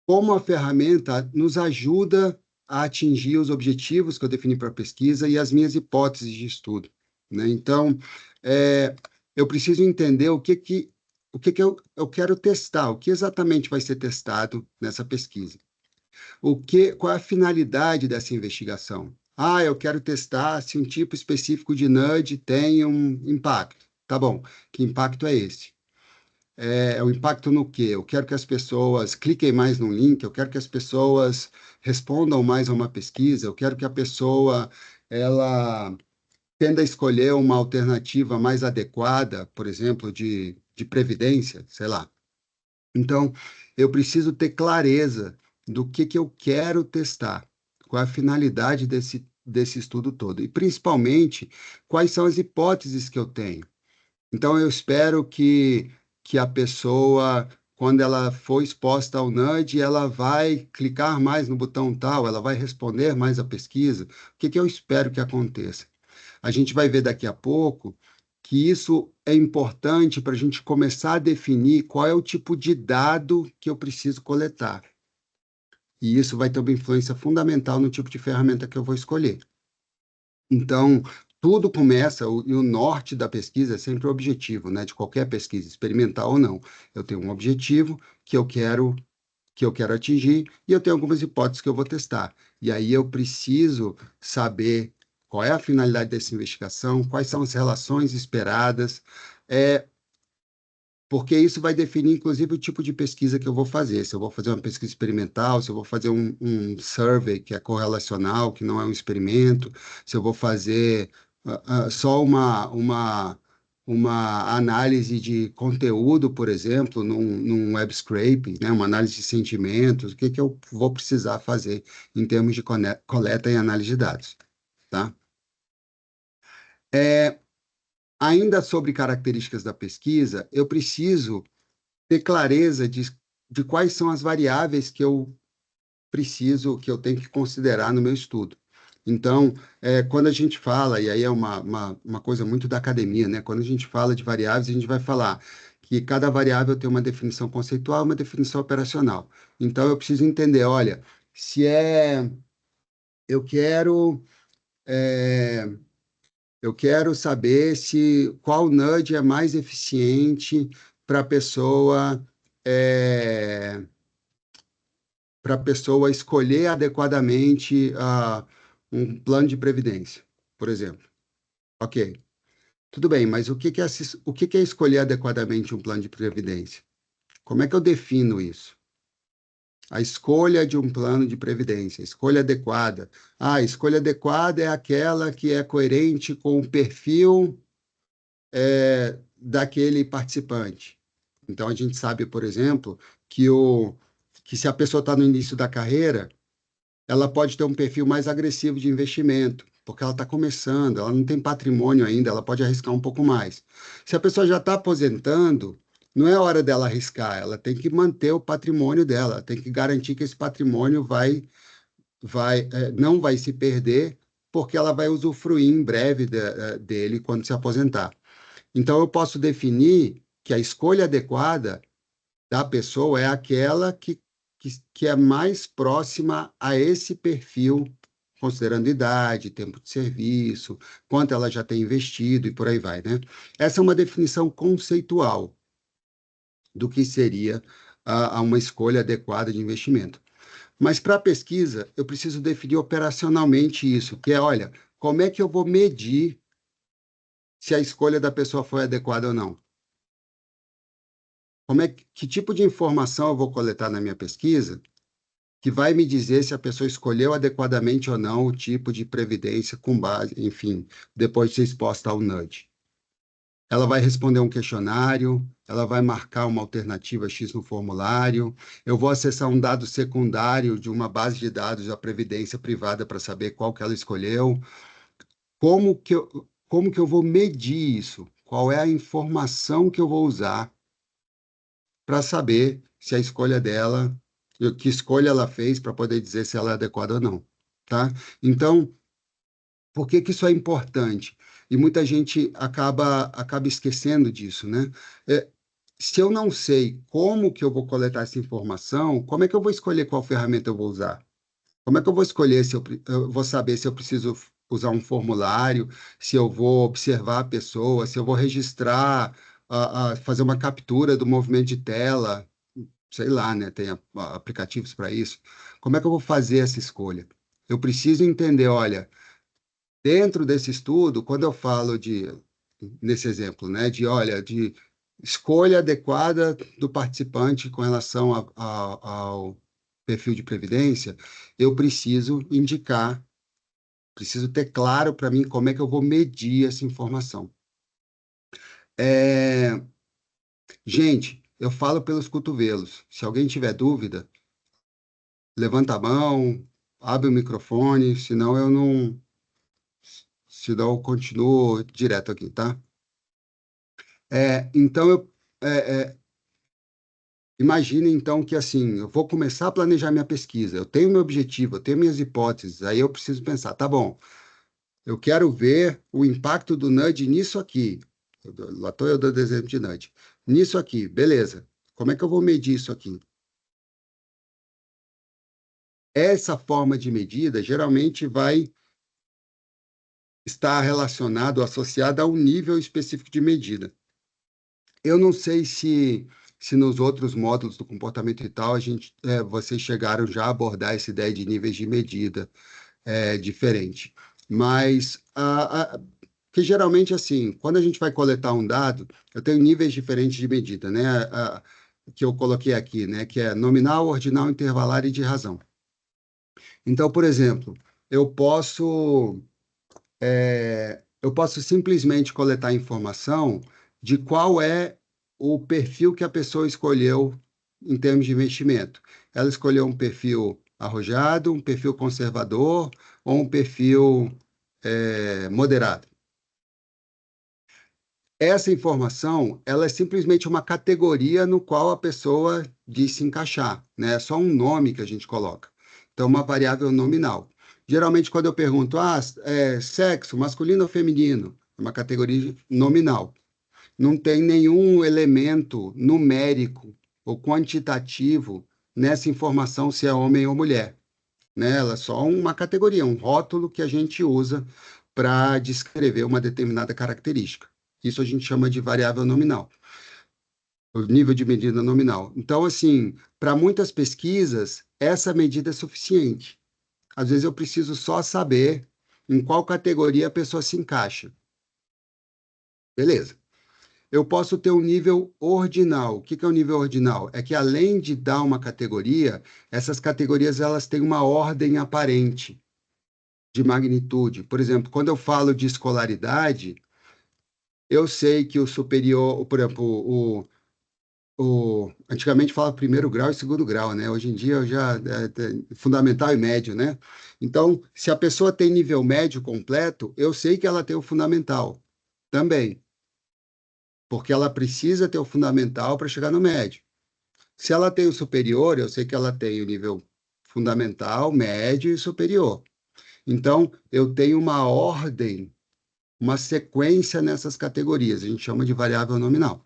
como a ferramenta nos ajuda a atingir os objetivos que eu defini para a pesquisa e as minhas hipóteses de estudo, né? Então, eu preciso entender o que eu quero testar, o que exatamente vai ser testado nessa pesquisa. Qual é a finalidade dessa investigação? Ah, eu quero testar se um tipo específico de nudge tem um impacto. Tá bom, que impacto é esse? O impacto no quê? Eu quero que as pessoas cliquem mais no link, eu quero que as pessoas respondam mais a uma pesquisa, eu quero que a pessoa ela tenda a escolher uma alternativa mais adequada, por exemplo, de previdência, sei lá. Então, eu preciso ter clareza do que eu quero testar, qual é a finalidade desse estudo todo, e principalmente, quais são as hipóteses que eu tenho. Então, eu espero que a pessoa, quando ela for exposta ao nudge, ela vai clicar mais no botão tal, ela vai responder mais à pesquisa. O que eu espero que aconteça? A gente vai ver daqui a pouco que isso é importante para a gente começar a definir qual é o tipo de dado que eu preciso coletar. E isso vai ter uma influência fundamental no tipo de ferramenta que eu vou escolher. Então, tudo começa, e o norte da pesquisa é sempre o objetivo, né? De qualquer pesquisa, experimental ou não. Eu tenho um objetivo que eu quero atingir e eu tenho algumas hipóteses que eu vou testar. E aí eu preciso saber qual é a finalidade dessa investigação, quais são as relações esperadas, porque isso vai definir, inclusive, o tipo de pesquisa que eu vou fazer. Se eu vou fazer uma pesquisa experimental, se eu vou fazer um survey, que é correlacional, que não é um experimento, se eu vou fazer só uma análise de conteúdo, por exemplo, num web scraping, né, uma análise de sentimentos, o que eu vou precisar fazer em termos de coleta e análise de dados, tá? Ainda sobre características da pesquisa, eu preciso ter clareza de quais são as variáveis que eu tenho que considerar no meu estudo. Então, quando a gente fala, e aí é uma coisa muito da academia, né? Quando a gente fala de variáveis, a gente vai falar que cada variável tem uma definição conceitual e uma definição operacional. Então, eu preciso entender, olha, se eu quero, é, eu quero saber qual nudge é mais eficiente para a pessoa para a pessoa escolher adequadamente um plano de previdência, por exemplo. Ok, tudo bem, mas o que é escolher adequadamente um plano de previdência? Como é que eu defino isso? A escolha de um plano de previdência, escolha adequada. A escolha adequada é aquela que é coerente com o perfil daquele participante. Então, a gente sabe, por exemplo, que se a pessoa está no início da carreira, ela pode ter um perfil mais agressivo de investimento, porque ela está começando, ela não tem patrimônio ainda, ela pode arriscar um pouco mais. Se a pessoa já está aposentando, não é hora dela arriscar, ela tem que manter o patrimônio dela, tem que garantir que esse patrimônio não vai se perder, porque ela vai usufruir em breve dele quando se aposentar. Então, eu posso definir que a escolha adequada da pessoa é aquela que é mais próxima a esse perfil, considerando idade, tempo de serviço, quanto ela já tem investido e por aí vai, né? Essa é uma definição conceitual do que seria uma escolha adequada de investimento. Mas para a pesquisa, eu preciso definir operacionalmente isso, que é, olha, como é que eu vou medir se a escolha da pessoa foi adequada ou não? Que tipo de informação eu vou coletar na minha pesquisa que vai me dizer se a pessoa escolheu adequadamente ou não o tipo de previdência com base, enfim, depois de ser exposta ao NUD? Ela vai responder um questionário, ela vai marcar uma alternativa X no formulário, eu vou acessar um dado secundário de uma base de dados da previdência privada para saber qual que ela escolheu. Como que eu vou medir isso? Qual é a informação que eu vou usar para saber se a escolha dela, que escolha ela fez para poder dizer se ela é adequada ou não, tá? Então, por que isso é importante? E muita gente acaba esquecendo disso, né? Se eu não sei como que eu vou coletar essa informação, como é que eu vou escolher qual ferramenta eu vou usar? Como é que eu vou escolher se eu vou saber se eu preciso usar um formulário, se eu vou observar a pessoa, se eu vou registrar, fazer uma captura do movimento de tela, sei lá, né? Tem aplicativos para isso. Como é que eu vou fazer essa escolha? Eu preciso entender, olha, dentro desse estudo, quando eu falo nesse exemplo, né, de escolha adequada do participante com relação ao perfil de previdência, eu preciso preciso ter claro para mim como é que eu vou medir essa informação. Gente, eu falo pelos cotovelos. Se alguém tiver dúvida, levanta a mão, abre o microfone, senão eu continuo direto aqui, tá? Então, imagine, então, que assim, eu vou começar a planejar minha pesquisa, eu tenho meu objetivo, eu tenho minhas hipóteses, aí eu preciso pensar, tá bom, eu quero ver o impacto do NUD nisso aqui. Lá estou eu dando exemplo de NUD. Nisso aqui, beleza. Como é que eu vou medir isso aqui? Essa forma de medida geralmente vai estar relacionado, associado a um nível específico de medida. Eu não sei se nos outros módulos do comportamento e tal, vocês chegaram já a abordar essa ideia de níveis de medida diferente. Mas, que geralmente, assim, quando a gente vai coletar um dado, eu tenho níveis diferentes de medida, né? Que eu coloquei aqui, né? Que é nominal, ordinal, intervalar e de razão. Então, por exemplo, eu posso simplesmente coletar informação de qual é o perfil que a pessoa escolheu em termos de investimento. Ela escolheu um perfil arrojado, um perfil conservador ou um perfil moderado. Essa informação, ela é simplesmente uma categoria no qual a pessoa diz se encaixar, né? É só um nome que a gente coloca. Então, uma variável nominal. Geralmente, quando eu pergunto, sexo, masculino ou feminino? É uma categoria nominal. Não tem nenhum elemento numérico ou quantitativo nessa informação se é homem ou mulher, né? Ela é só uma categoria, um rótulo que a gente usa para descrever uma determinada característica. Isso a gente chama de variável nominal. o nível de medida nominal. Então, assim, para muitas pesquisas, essa medida é suficiente. Às vezes eu preciso só saber em qual categoria a pessoa se encaixa. Beleza. Eu posso ter um nível ordinal. O que é o nível ordinal? É que além de dar uma categoria, essas categorias elas têm uma ordem aparente de magnitude. Por exemplo, quando eu falo de escolaridade, eu sei que o superior, por exemplo, antigamente falava primeiro grau e segundo grau, né? Hoje em dia eu já fundamental e médio, né? Então, se a pessoa tem nível médio completo, eu sei que ela tem o fundamental também, porque ela precisa ter o fundamental para chegar no médio. Se ela tem o superior, eu sei que ela tem o nível fundamental, médio e superior. Então, eu tenho uma ordem, uma sequência nessas categorias. A gente chama de variável nominal.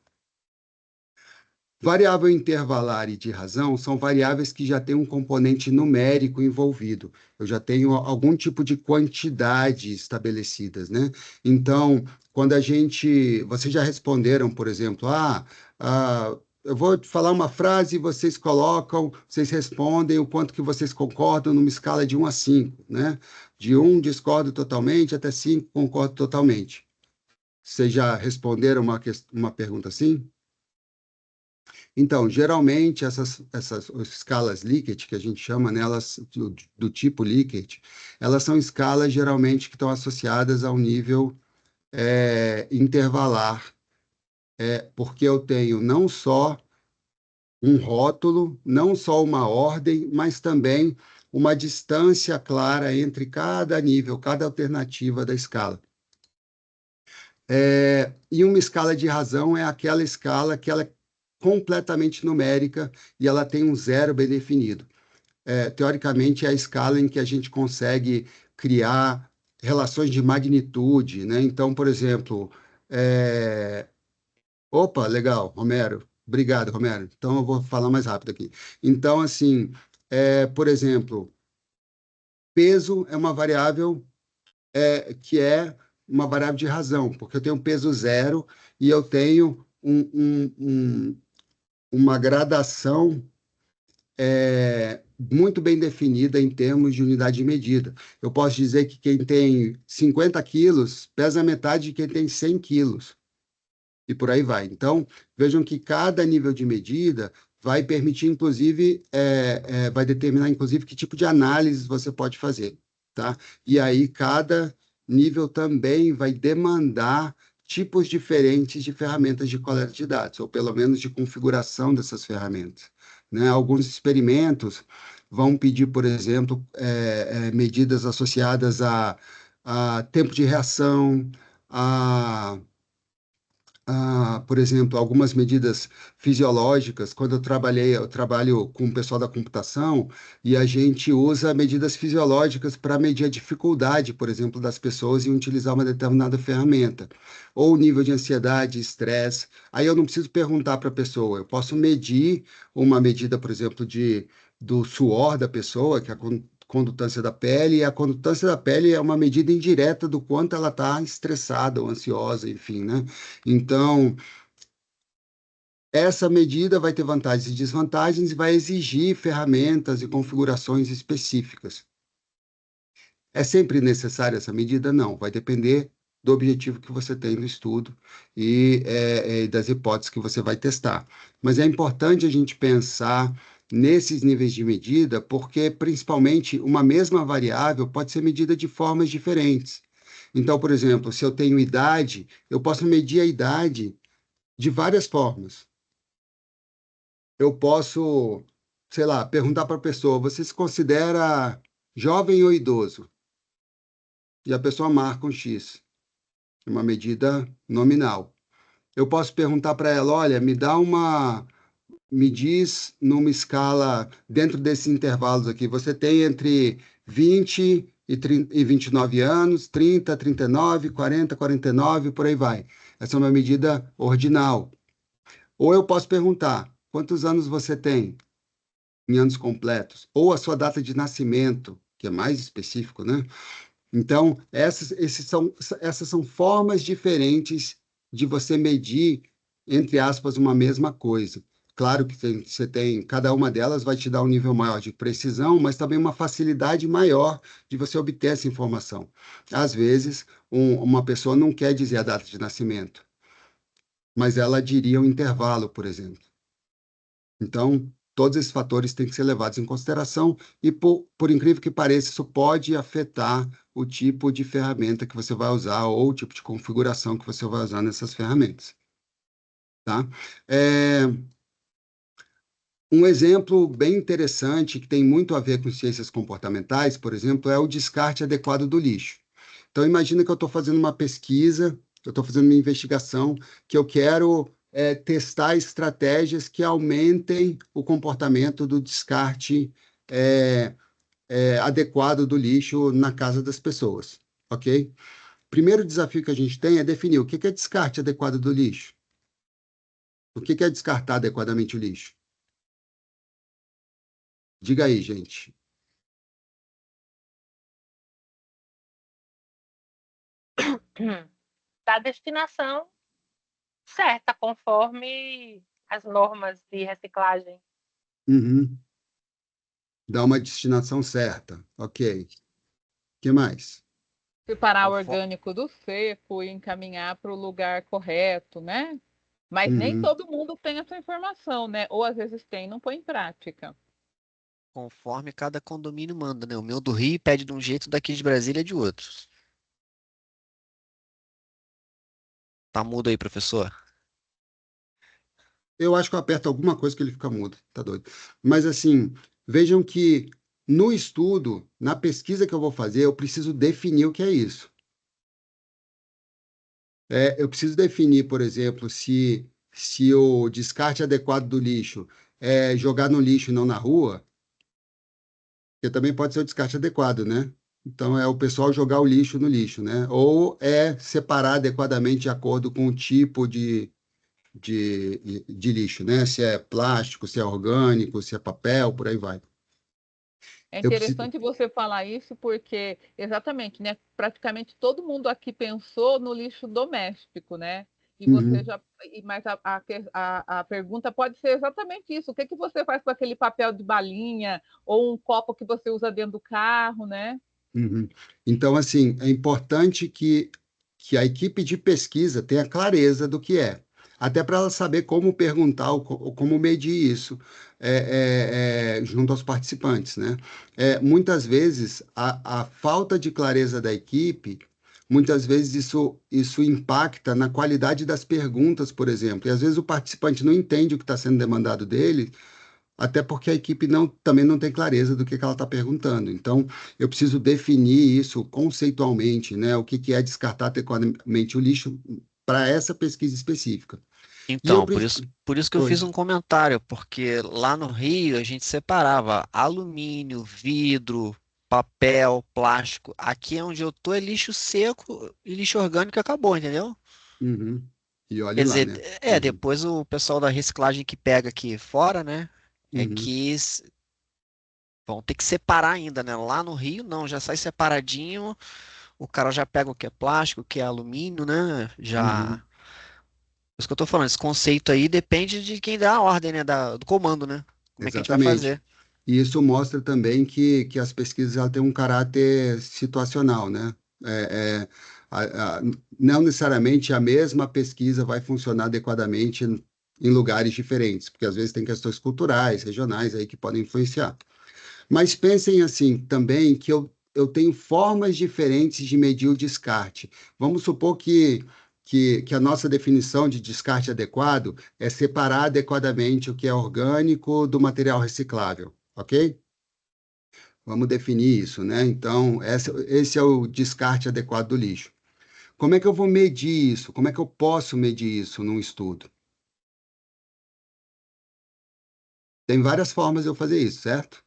Variável intervalar e de razão são variáveis que já têm um componente numérico envolvido. Eu já tenho algum tipo de quantidade estabelecidas, né? Então, quando vocês já responderam, por exemplo, eu vou falar uma frase e vocês respondem o quanto que vocês concordam numa escala de 1 a 5, né? De 1, discordo totalmente, até 5, concordo totalmente. Vocês já responderam uma pergunta assim? Então, geralmente, essas escalas Likert, que a gente chama, né, elas, do tipo Likert, elas são escalas, geralmente, que estão associadas ao nível intervalar, porque eu tenho não só um rótulo, não só uma ordem, mas também uma distância clara entre cada nível, cada alternativa da escala. E uma escala de razão é aquela escala que ela é completamente numérica e ela tem um zero bem definido. Teoricamente, é a escala em que a gente consegue criar relações de magnitude, né? Então, por exemplo, opa, legal, Romero. Obrigado, Romero. Então, eu vou falar mais rápido aqui. Então, assim, por exemplo, peso é uma variável que é uma variável de razão, porque eu tenho um peso zero e eu tenho uma gradação muito bem definida em termos de unidade de medida. Eu posso dizer que quem tem 50 quilos pesa metade de quem tem 100 quilos, e por aí vai. Então, vejam que cada nível de medida vai permitir, inclusive, vai determinar, inclusive, que tipo de análise você pode fazer, tá? E aí, cada nível também vai demandar tipos diferentes de ferramentas de coleta de dados, ou pelo menos de configuração dessas ferramentas, né? Alguns experimentos vão pedir, por exemplo, medidas associadas a tempo de reação, por exemplo, algumas medidas fisiológicas. Quando eu trabalho com o pessoal da computação e a gente usa medidas fisiológicas para medir a dificuldade, por exemplo, das pessoas em utilizar uma determinada ferramenta, ou o nível de ansiedade, estresse. Aí eu não preciso perguntar para a pessoa, eu posso medir uma medida, por exemplo, do suor da pessoa, que é a condutância da pele, e a condutância da pele é uma medida indireta do quanto ela está estressada ou ansiosa, enfim, né? Então, essa medida vai ter vantagens e desvantagens e vai exigir ferramentas e configurações específicas. É sempre necessária essa medida? Não, vai depender do objetivo que você tem no estudo e das hipóteses que você vai testar. Mas é importante a gente pensar nesses níveis de medida, porque, principalmente, uma mesma variável pode ser medida de formas diferentes. Então, por exemplo, se eu tenho idade, eu posso medir a idade de várias formas. Eu posso, sei lá, perguntar para a pessoa, você se considera jovem ou idoso? E a pessoa marca um X, uma medida nominal. Eu posso perguntar para ela, olha, me diz numa escala, dentro desses intervalos aqui, você tem entre 20 e 29 anos, 30, 39, 40, 49, por aí vai. Essa é uma medida ordinal. Ou eu posso perguntar, quantos anos você tem em anos completos? Ou a sua data de nascimento, que é mais específico, né? Então, essas são formas diferentes de você medir entre aspas, uma mesma coisa. Claro que você tem, cada uma delas vai te dar um nível maior de precisão, mas também uma facilidade maior de você obter essa informação. Às vezes, uma pessoa não quer dizer a data de nascimento, mas ela diria o intervalo, por exemplo. Então, todos esses fatores têm que ser levados em consideração e, por incrível que pareça, isso pode afetar o tipo de ferramenta que você vai usar ou o tipo de configuração que você vai usar nessas ferramentas. Tá? Um exemplo bem interessante, que tem muito a ver com ciências comportamentais, por exemplo, é o descarte adequado do lixo. Então, imagina que eu estou fazendo uma pesquisa, eu estou fazendo uma investigação, que eu quero testar estratégias que aumentem o comportamento do descarte adequado do lixo na casa das pessoas, ok? Primeiro desafio que a gente tem é definir o que é descarte adequado do lixo. O que é descartar adequadamente o lixo? Diga aí, gente. Da destinação certa, conforme as normas de reciclagem. Uhum. Dá uma destinação certa, ok. O que mais? Separar o Confo- orgânico do seco e encaminhar para o lugar correto, né? Mas nem Uhum. todo mundo tem essa informação, né? Ou às vezes tem, não põe em prática. Conforme cada condomínio manda, né? O meu do Rio pede de um jeito, daqui de Brasília é de outro. Tá mudo aí, professor? Eu acho que eu aperto alguma coisa que ele fica mudo, tá doido. Mas assim, vejam que no estudo, na pesquisa que eu vou fazer, eu preciso definir o que é isso. Eu preciso definir, por exemplo, se o descarte adequado do lixo é jogar no lixo e não na rua, que também pode ser o descarte adequado, né? Então, é o pessoal jogar o lixo no lixo, né? Ou é separar adequadamente de acordo com o tipo de lixo, né? Se é plástico, se é orgânico, se é papel, por aí vai. É Eu preciso. interessante você falar isso porque, exatamente, né? Praticamente todo mundo aqui pensou no lixo doméstico, né? E você Uhum, já. Mas a pergunta pode ser exatamente isso. O que você faz com aquele papel de balinha ou um copo que você usa dentro do carro, né? uhum. Então, assim, é importante que a equipe de pesquisa tenha clareza do que é, até para ela saber como perguntar ou como medir isso junto aos participantes, né? Muitas vezes, a falta de clareza da equipe, muitas vezes isso impacta na qualidade das perguntas, por exemplo, e às vezes o participante não entende o que está sendo demandado dele, até porque a equipe também não tem clareza do que ela está perguntando. Então, eu preciso definir isso conceitualmente, né? O que é descartar adequadamente o lixo para essa pesquisa específica. E eu Então, por preciso. isso, por isso que eu Oi. fiz um comentário, porque lá no Rio a gente separava alumínio, vidro, papel, plástico. Aqui é onde eu tô é lixo seco e lixo orgânico e acabou, entendeu? Uhum. E olhe Quer lá, dizer, né? Uhum. depois o pessoal da reciclagem que pega aqui fora, né? É Uhum. que vão ter que separar ainda, né? Lá no Rio não, já sai separadinho, o cara já pega o que é plástico, o que é alumínio, né? Já. Uhum. Por isso que eu tô falando, esse conceito aí depende de quem dá a ordem, né? Do comando, né? Como é que a gente vai Exatamente. fazer? E isso mostra também que as pesquisas ela têm um caráter situacional, né? É, é, a- a- não necessariamente a mesma pesquisa vai funcionar adequadamente em lugares diferentes, porque às vezes tem questões culturais, regionais aí que podem influenciar. Mas pensem assim também que eu tenho formas diferentes de medir o descarte. Vamos supor que a nossa definição de descarte adequado é separar adequadamente o que é orgânico do material reciclável, ok? Vamos definir isso, né? Então, esse é o descarte adequado do lixo. Como é que eu vou medir isso? Como é que eu posso medir isso num estudo? Tem várias formas de eu fazer isso, certo?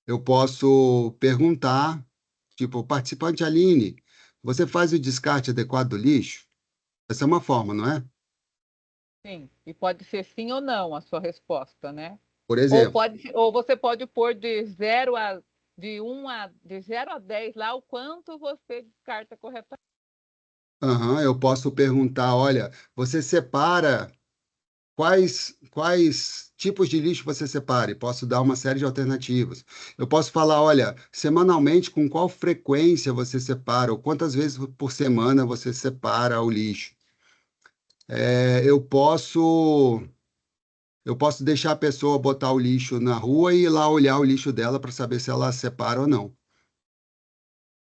Eu posso perguntar, tipo, participante Aline, você faz o descarte adequado do lixo? Essa é uma forma, não é? Sim. E pode ser sim ou não a sua resposta, né? Por Ou exemplo, pode, ou você pode pôr de 0 a 10 lá o quanto você descarta corretamente. Aham, eu posso perguntar, olha, você separa quais tipos de lixo você separa? E posso dar uma série de alternativas. Eu posso falar, olha, semanalmente, com qual frequência você separa, ou quantas vezes por semana você separa o lixo. É, eu posso deixar a pessoa botar o lixo na rua e ir lá olhar o lixo dela para saber se ela separa ou não.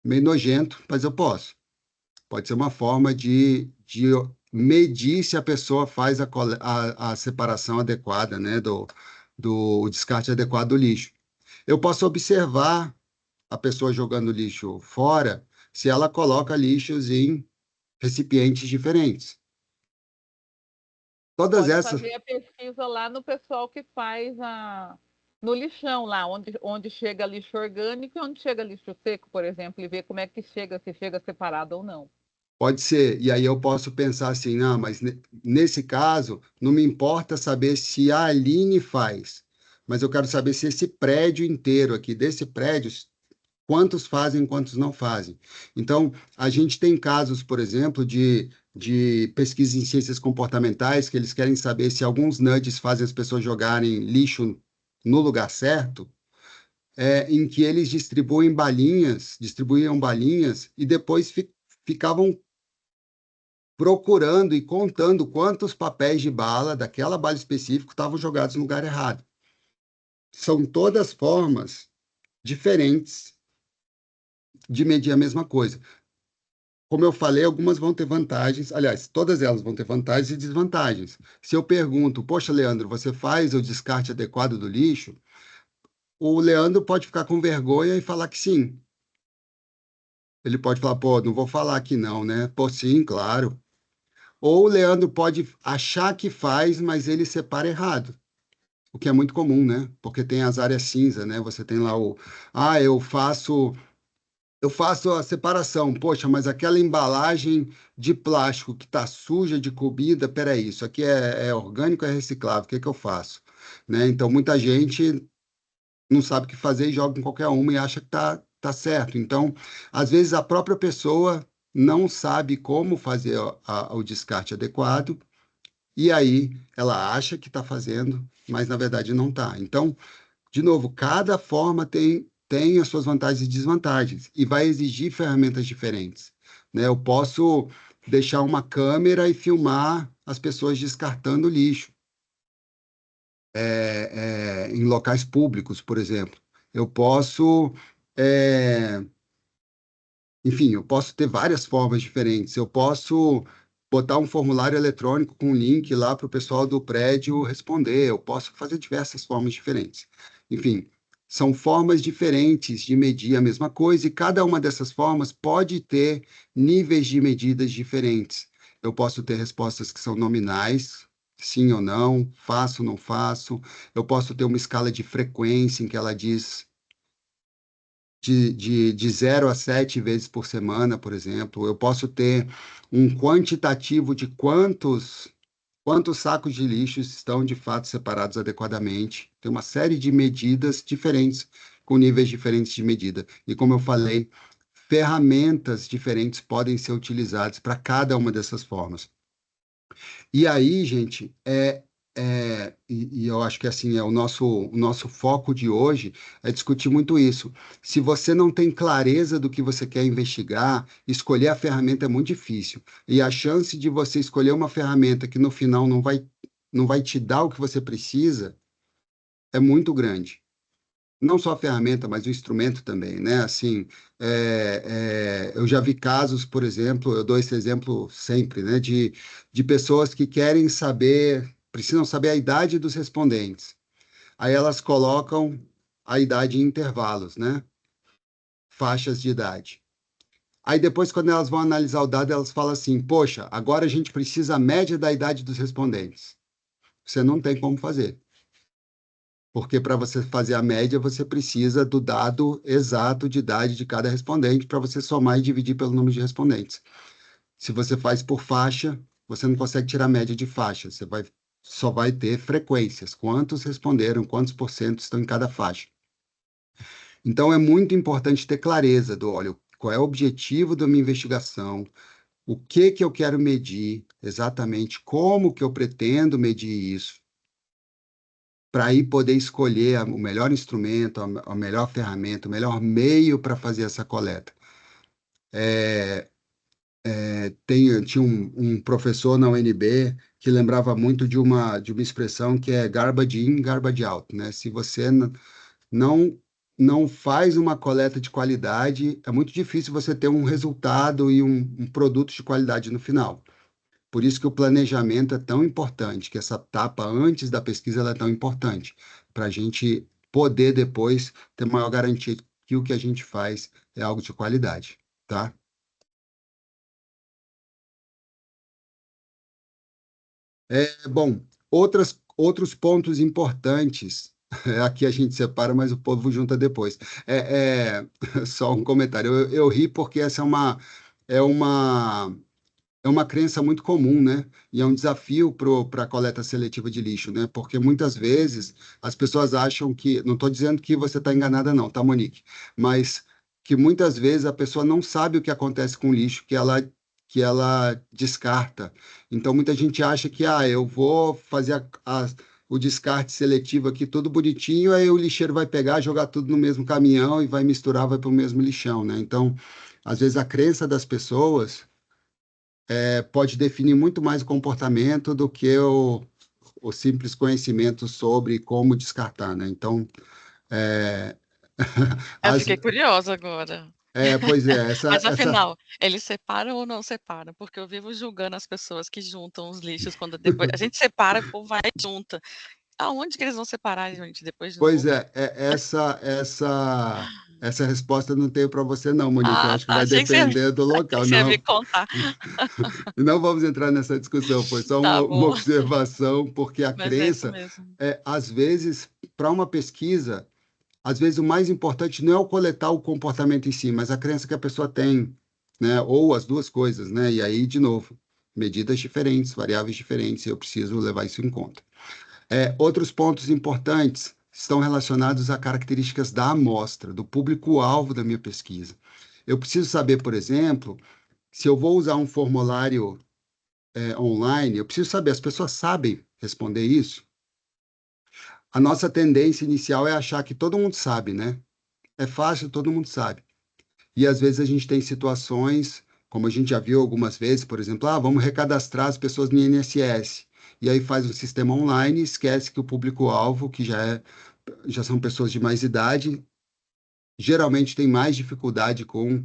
Meio nojento, mas eu posso. Pode ser uma forma de medir se a pessoa faz a separação adequada, né, do descarte adequado do lixo. Eu posso observar a pessoa jogando lixo fora se ela coloca lixos em recipientes diferentes. Todas Pode essas, fazer a pesquisa lá no pessoal que faz no lixão lá, onde chega lixo orgânico e onde chega lixo seco, por exemplo, e ver como é que chega, se chega separado ou não. pode ser, e aí eu posso pensar assim, ah, mas nesse caso, não me importa saber se a Aline faz, mas eu quero saber se esse prédio inteiro aqui, desse prédio, quantos fazem, quantos não fazem. Então, a gente tem casos, por exemplo, de pesquisa em ciências comportamentais, que eles querem saber se alguns nudges fazem as pessoas jogarem lixo no lugar certo, em que eles distribuíam balinhas e depois ficavam procurando e contando quantos papéis de bala daquela bala específica estavam jogados no lugar errado. São todas formas diferentes de medir a mesma coisa. Como eu falei, algumas vão ter vantagens, aliás, todas elas vão ter vantagens e desvantagens. Se eu pergunto, poxa, Leandro, você faz o descarte adequado do lixo? O Leandro pode ficar com vergonha e falar que sim. Ele pode falar, pô, não vou falar que não, né? Pô, sim, claro. Ou o Leandro pode achar que faz, mas ele separa errado, o que é muito comum, né? Porque tem as áreas cinza, né? Você tem lá eu faço a separação. Poxa, mas aquela embalagem de plástico que está suja de comida, peraí, isso aqui é orgânico, é reciclável, o que é que eu faço? Né? Então, muita gente não sabe o que fazer e joga em qualquer uma e acha que tá certo. Então, às vezes, a própria pessoa não sabe como fazer o descarte adequado e aí ela acha que está fazendo, mas na verdade não está. Então, de novo, cada forma tem as suas vantagens e desvantagens e vai exigir ferramentas diferentes, né? Eu posso deixar uma câmera e filmar as pessoas descartando lixo em locais públicos, por exemplo. Eu posso, é, enfim, eu posso ter várias formas diferentes. Eu posso botar um formulário eletrônico com um link lá para o pessoal do prédio responder. Eu posso fazer diversas formas diferentes. Enfim, são formas diferentes de medir a mesma coisa e cada uma dessas formas pode ter níveis de medidas diferentes. Eu posso ter respostas que são nominais, sim ou não, faço ou não faço. Eu posso ter uma escala de frequência em que ela diz de 0 a 7 vezes por semana, por exemplo. Eu posso ter um quantitativo de quantos sacos de lixo estão de fato separados adequadamente. Tem uma série de medidas diferentes, com níveis diferentes de medida. E como eu falei, ferramentas diferentes podem ser utilizadas para cada uma dessas formas. E aí, gente, e eu acho que assim é o nosso foco de hoje é discutir muito isso. Se você não tem clareza do que você quer investigar, escolher a ferramenta é muito difícil. E a chance de você escolher uma ferramenta que no final não vai te dar o que você precisa é muito grande. Não só a ferramenta, mas o instrumento também, né? Assim, eu já vi casos, por exemplo, eu dou esse exemplo sempre, né? De pessoas que querem saber, precisam saber a idade dos respondentes. Aí elas colocam a idade em intervalos, né? Faixas de idade. Aí depois, quando elas vão analisar o dado, elas falam assim: poxa, agora a gente precisa a média da idade dos respondentes. Você não tem como fazer. Porque para você fazer a média, você precisa do dado exato de idade de cada respondente para você somar e dividir pelo número de respondentes. Se você faz por faixa, você não consegue tirar a média de faixa, só vai ter frequências, quantos responderam, quantos por cento estão em cada faixa. Então, é muito importante ter clareza olha, qual é o objetivo da minha investigação, o que eu quero medir, exatamente como que eu pretendo medir isso, para aí poder escolher o melhor instrumento, a melhor ferramenta, o melhor meio para fazer essa coleta. Tinha um professor na UNB que lembrava muito de uma expressão que é garbage in, garbage out, né? Se você não, não faz uma coleta de qualidade, é muito difícil você ter um resultado e um produto de qualidade no final. Por isso que o planejamento é tão importante, que essa etapa antes da pesquisa ela é tão importante, para a gente poder depois ter maior garantia que o que a gente faz é algo de qualidade, tá? Bom, outros pontos importantes, aqui a gente separa, mas o povo junta depois. Só um comentário, eu ri porque essa é uma, é uma crença muito comum, né? E é um desafio para a coleta seletiva de lixo, né? Porque muitas vezes as pessoas acham que, não estou dizendo que você está enganada não, tá, Monique? Mas que muitas vezes a pessoa não sabe o que acontece com o lixo que ela descarta. Então, muita gente acha que, eu vou fazer o descarte seletivo aqui tudo bonitinho, aí o lixeiro vai pegar, jogar tudo no mesmo caminhão e vai misturar, vai para o mesmo lixão, né? Então, às vezes a crença das pessoas pode definir muito mais o comportamento do que o simples conhecimento sobre como descartar, né? Então, é, Eu as, fiquei curiosa agora. pois é, Mas afinal, eles separam ou não separam? Porque eu vivo julgando as pessoas que juntam os lixos quando depois a gente separa e o povo vai e junta. Aonde que eles vão separar, gente, depois de pois novo? é, essa resposta eu não tenho para você não, Monique. Eu Ah, acho que tá. vai depender do Achei local. que você ia me Não, contar. não vamos entrar nessa discussão. Foi só Tá uma bom, observação, porque a mas é isso crença mesmo. às vezes, para uma pesquisa, às vezes o mais importante não é o coletar o comportamento em si, mas a crença que a pessoa tem, né? Ou as duas coisas, né? E aí, de novo, medidas diferentes, variáveis diferentes, e eu preciso levar isso em conta. Outros pontos importantes estão relacionados a características da amostra, do público-alvo da minha pesquisa. Eu preciso saber, por exemplo, se eu vou usar um formulário online, eu preciso saber, as pessoas sabem responder isso? A nossa tendência inicial é achar que todo mundo sabe, né? É fácil, todo mundo sabe. E às vezes a gente tem situações, como a gente já viu algumas vezes, por exemplo, vamos recadastrar as pessoas no INSS. E aí faz um sistema online e esquece que o público-alvo, que já são pessoas de mais idade, geralmente tem mais dificuldade com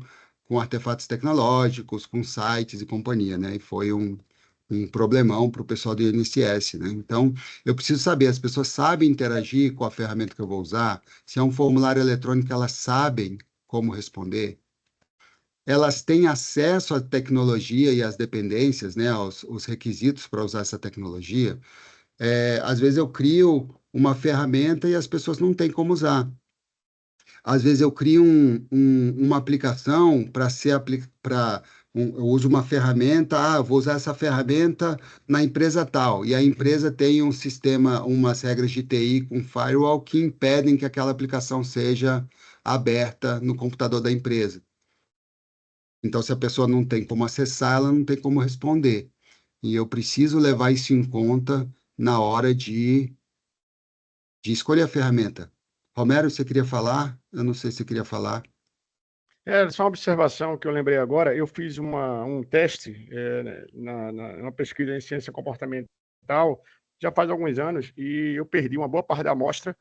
artefatos tecnológicos, com sites e companhia, né? E foi um problemão para o pessoal do INSS, né? Então, eu preciso saber, as pessoas sabem interagir com a ferramenta que eu vou usar? Se é um formulário eletrônico, elas sabem como responder? Elas têm acesso à tecnologia e às dependências, né, os requisitos para usar essa tecnologia. Às vezes eu crio uma ferramenta e as pessoas não têm como usar. Às vezes eu crio uma aplicação para eu uso uma ferramenta, eu vou usar essa ferramenta na empresa tal, e a empresa tem um sistema, umas regras de TI com firewall que impedem que aquela aplicação seja aberta no computador da empresa. Então, se a pessoa não tem como acessar, ela não tem como responder. E eu preciso levar isso em conta na hora de escolher a ferramenta. Romero, você queria falar? Eu não sei se você queria falar. Só uma observação que eu lembrei agora. Eu fiz um teste numa pesquisa em ciência comportamental já faz alguns anos e eu perdi uma boa parte da amostra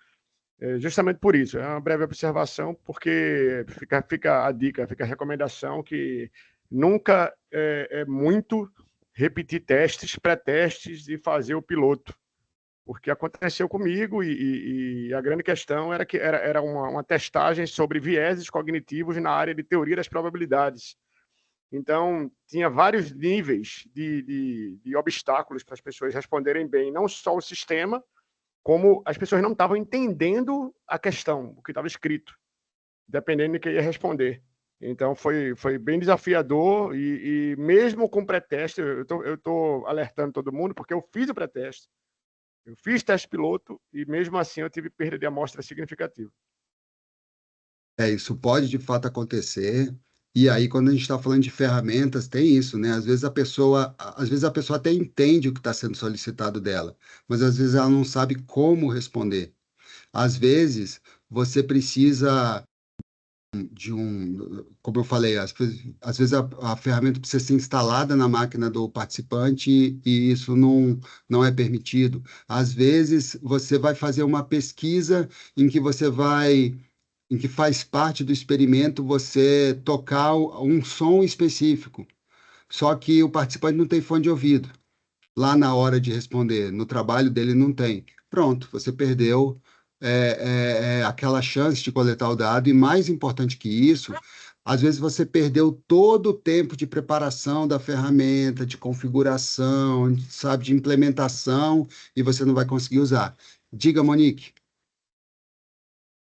justamente por isso. É uma breve observação, porque fica a dica, fica a recomendação que nunca é muito repetir testes, pré-testes e fazer o piloto. Porque aconteceu comigo e a grande questão era que era uma testagem sobre vieses cognitivos na área de teoria das probabilidades. Então, tinha vários níveis de obstáculos para as pessoas responderem bem, não só o sistema, como as pessoas não estavam entendendo a questão, o que estava escrito, dependendo de quem ia responder. Então, foi bem desafiador e mesmo com pré-teste, eu tô alertando todo mundo, porque eu fiz o pré-teste, eu fiz teste piloto e mesmo assim eu tive perda de amostra significativa. Isso pode de fato acontecer E aí, quando a gente está falando de ferramentas, tem isso, né? Às vezes a pessoa até entende o que está sendo solicitado dela, mas às vezes ela não sabe como responder. Às vezes, você precisa como eu falei, às vezes a ferramenta precisa ser instalada na máquina do participante e isso não é permitido. Às vezes, você vai fazer uma pesquisa em que em que faz parte do experimento você tocar um som específico, só que o participante não tem fone de ouvido lá na hora de responder, no trabalho dele não tem. Pronto, você perdeu aquela chance de coletar o dado, e mais importante que isso, às vezes você perdeu todo o tempo de preparação da ferramenta, de configuração, sabe, de implementação, e você não vai conseguir usar. Diga, Monique.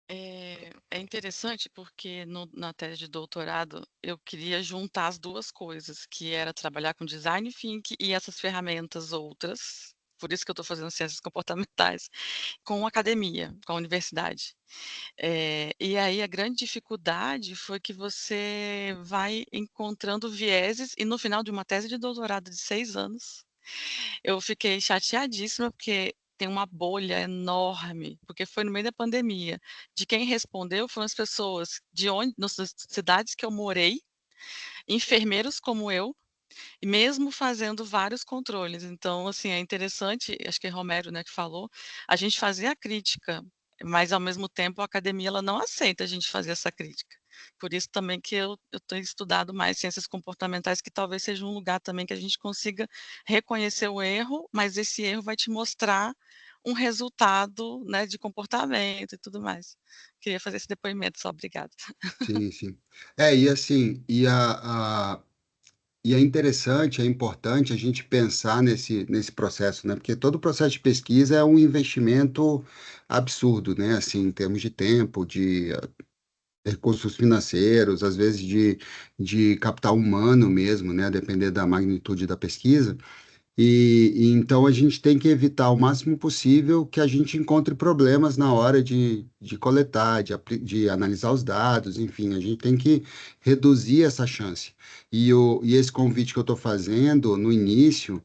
É interessante porque na tese de doutorado eu queria juntar as duas coisas, que era trabalhar com design thinking e essas ferramentas outras, por isso que eu estou fazendo ciências comportamentais, com a academia, com a universidade. E aí a grande dificuldade foi que você vai encontrando vieses, e no final de uma tese de doutorado de 6 anos, eu fiquei chateadíssima, porque tem uma bolha enorme, porque foi no meio da pandemia. De quem respondeu foram as pessoas de onde, nas cidades que eu morei, enfermeiros como eu, e mesmo fazendo vários controles. Então, assim, é interessante, acho que é Romero, né, que falou, a gente fazer a crítica, mas ao mesmo tempo a academia ela não aceita a gente fazer essa crítica. Por isso também que eu tenho estudado mais ciências comportamentais, que talvez seja um lugar também que a gente consiga reconhecer o erro, mas esse erro vai te mostrar um resultado, né, de comportamento e tudo mais. Queria fazer esse depoimento só, obrigada. Sim, sim. E assim, e é interessante, é importante a gente pensar nesse processo, né? Porque todo processo de pesquisa é um investimento absurdo, né? Assim, em termos de tempo, de recursos financeiros, às vezes de capital humano mesmo, né? A depender da magnitude da pesquisa. E então a gente tem que evitar o máximo possível que a gente encontre problemas na hora de coletar, de analisar os dados, enfim, a gente tem que reduzir essa chance. E esse convite que eu estou fazendo no início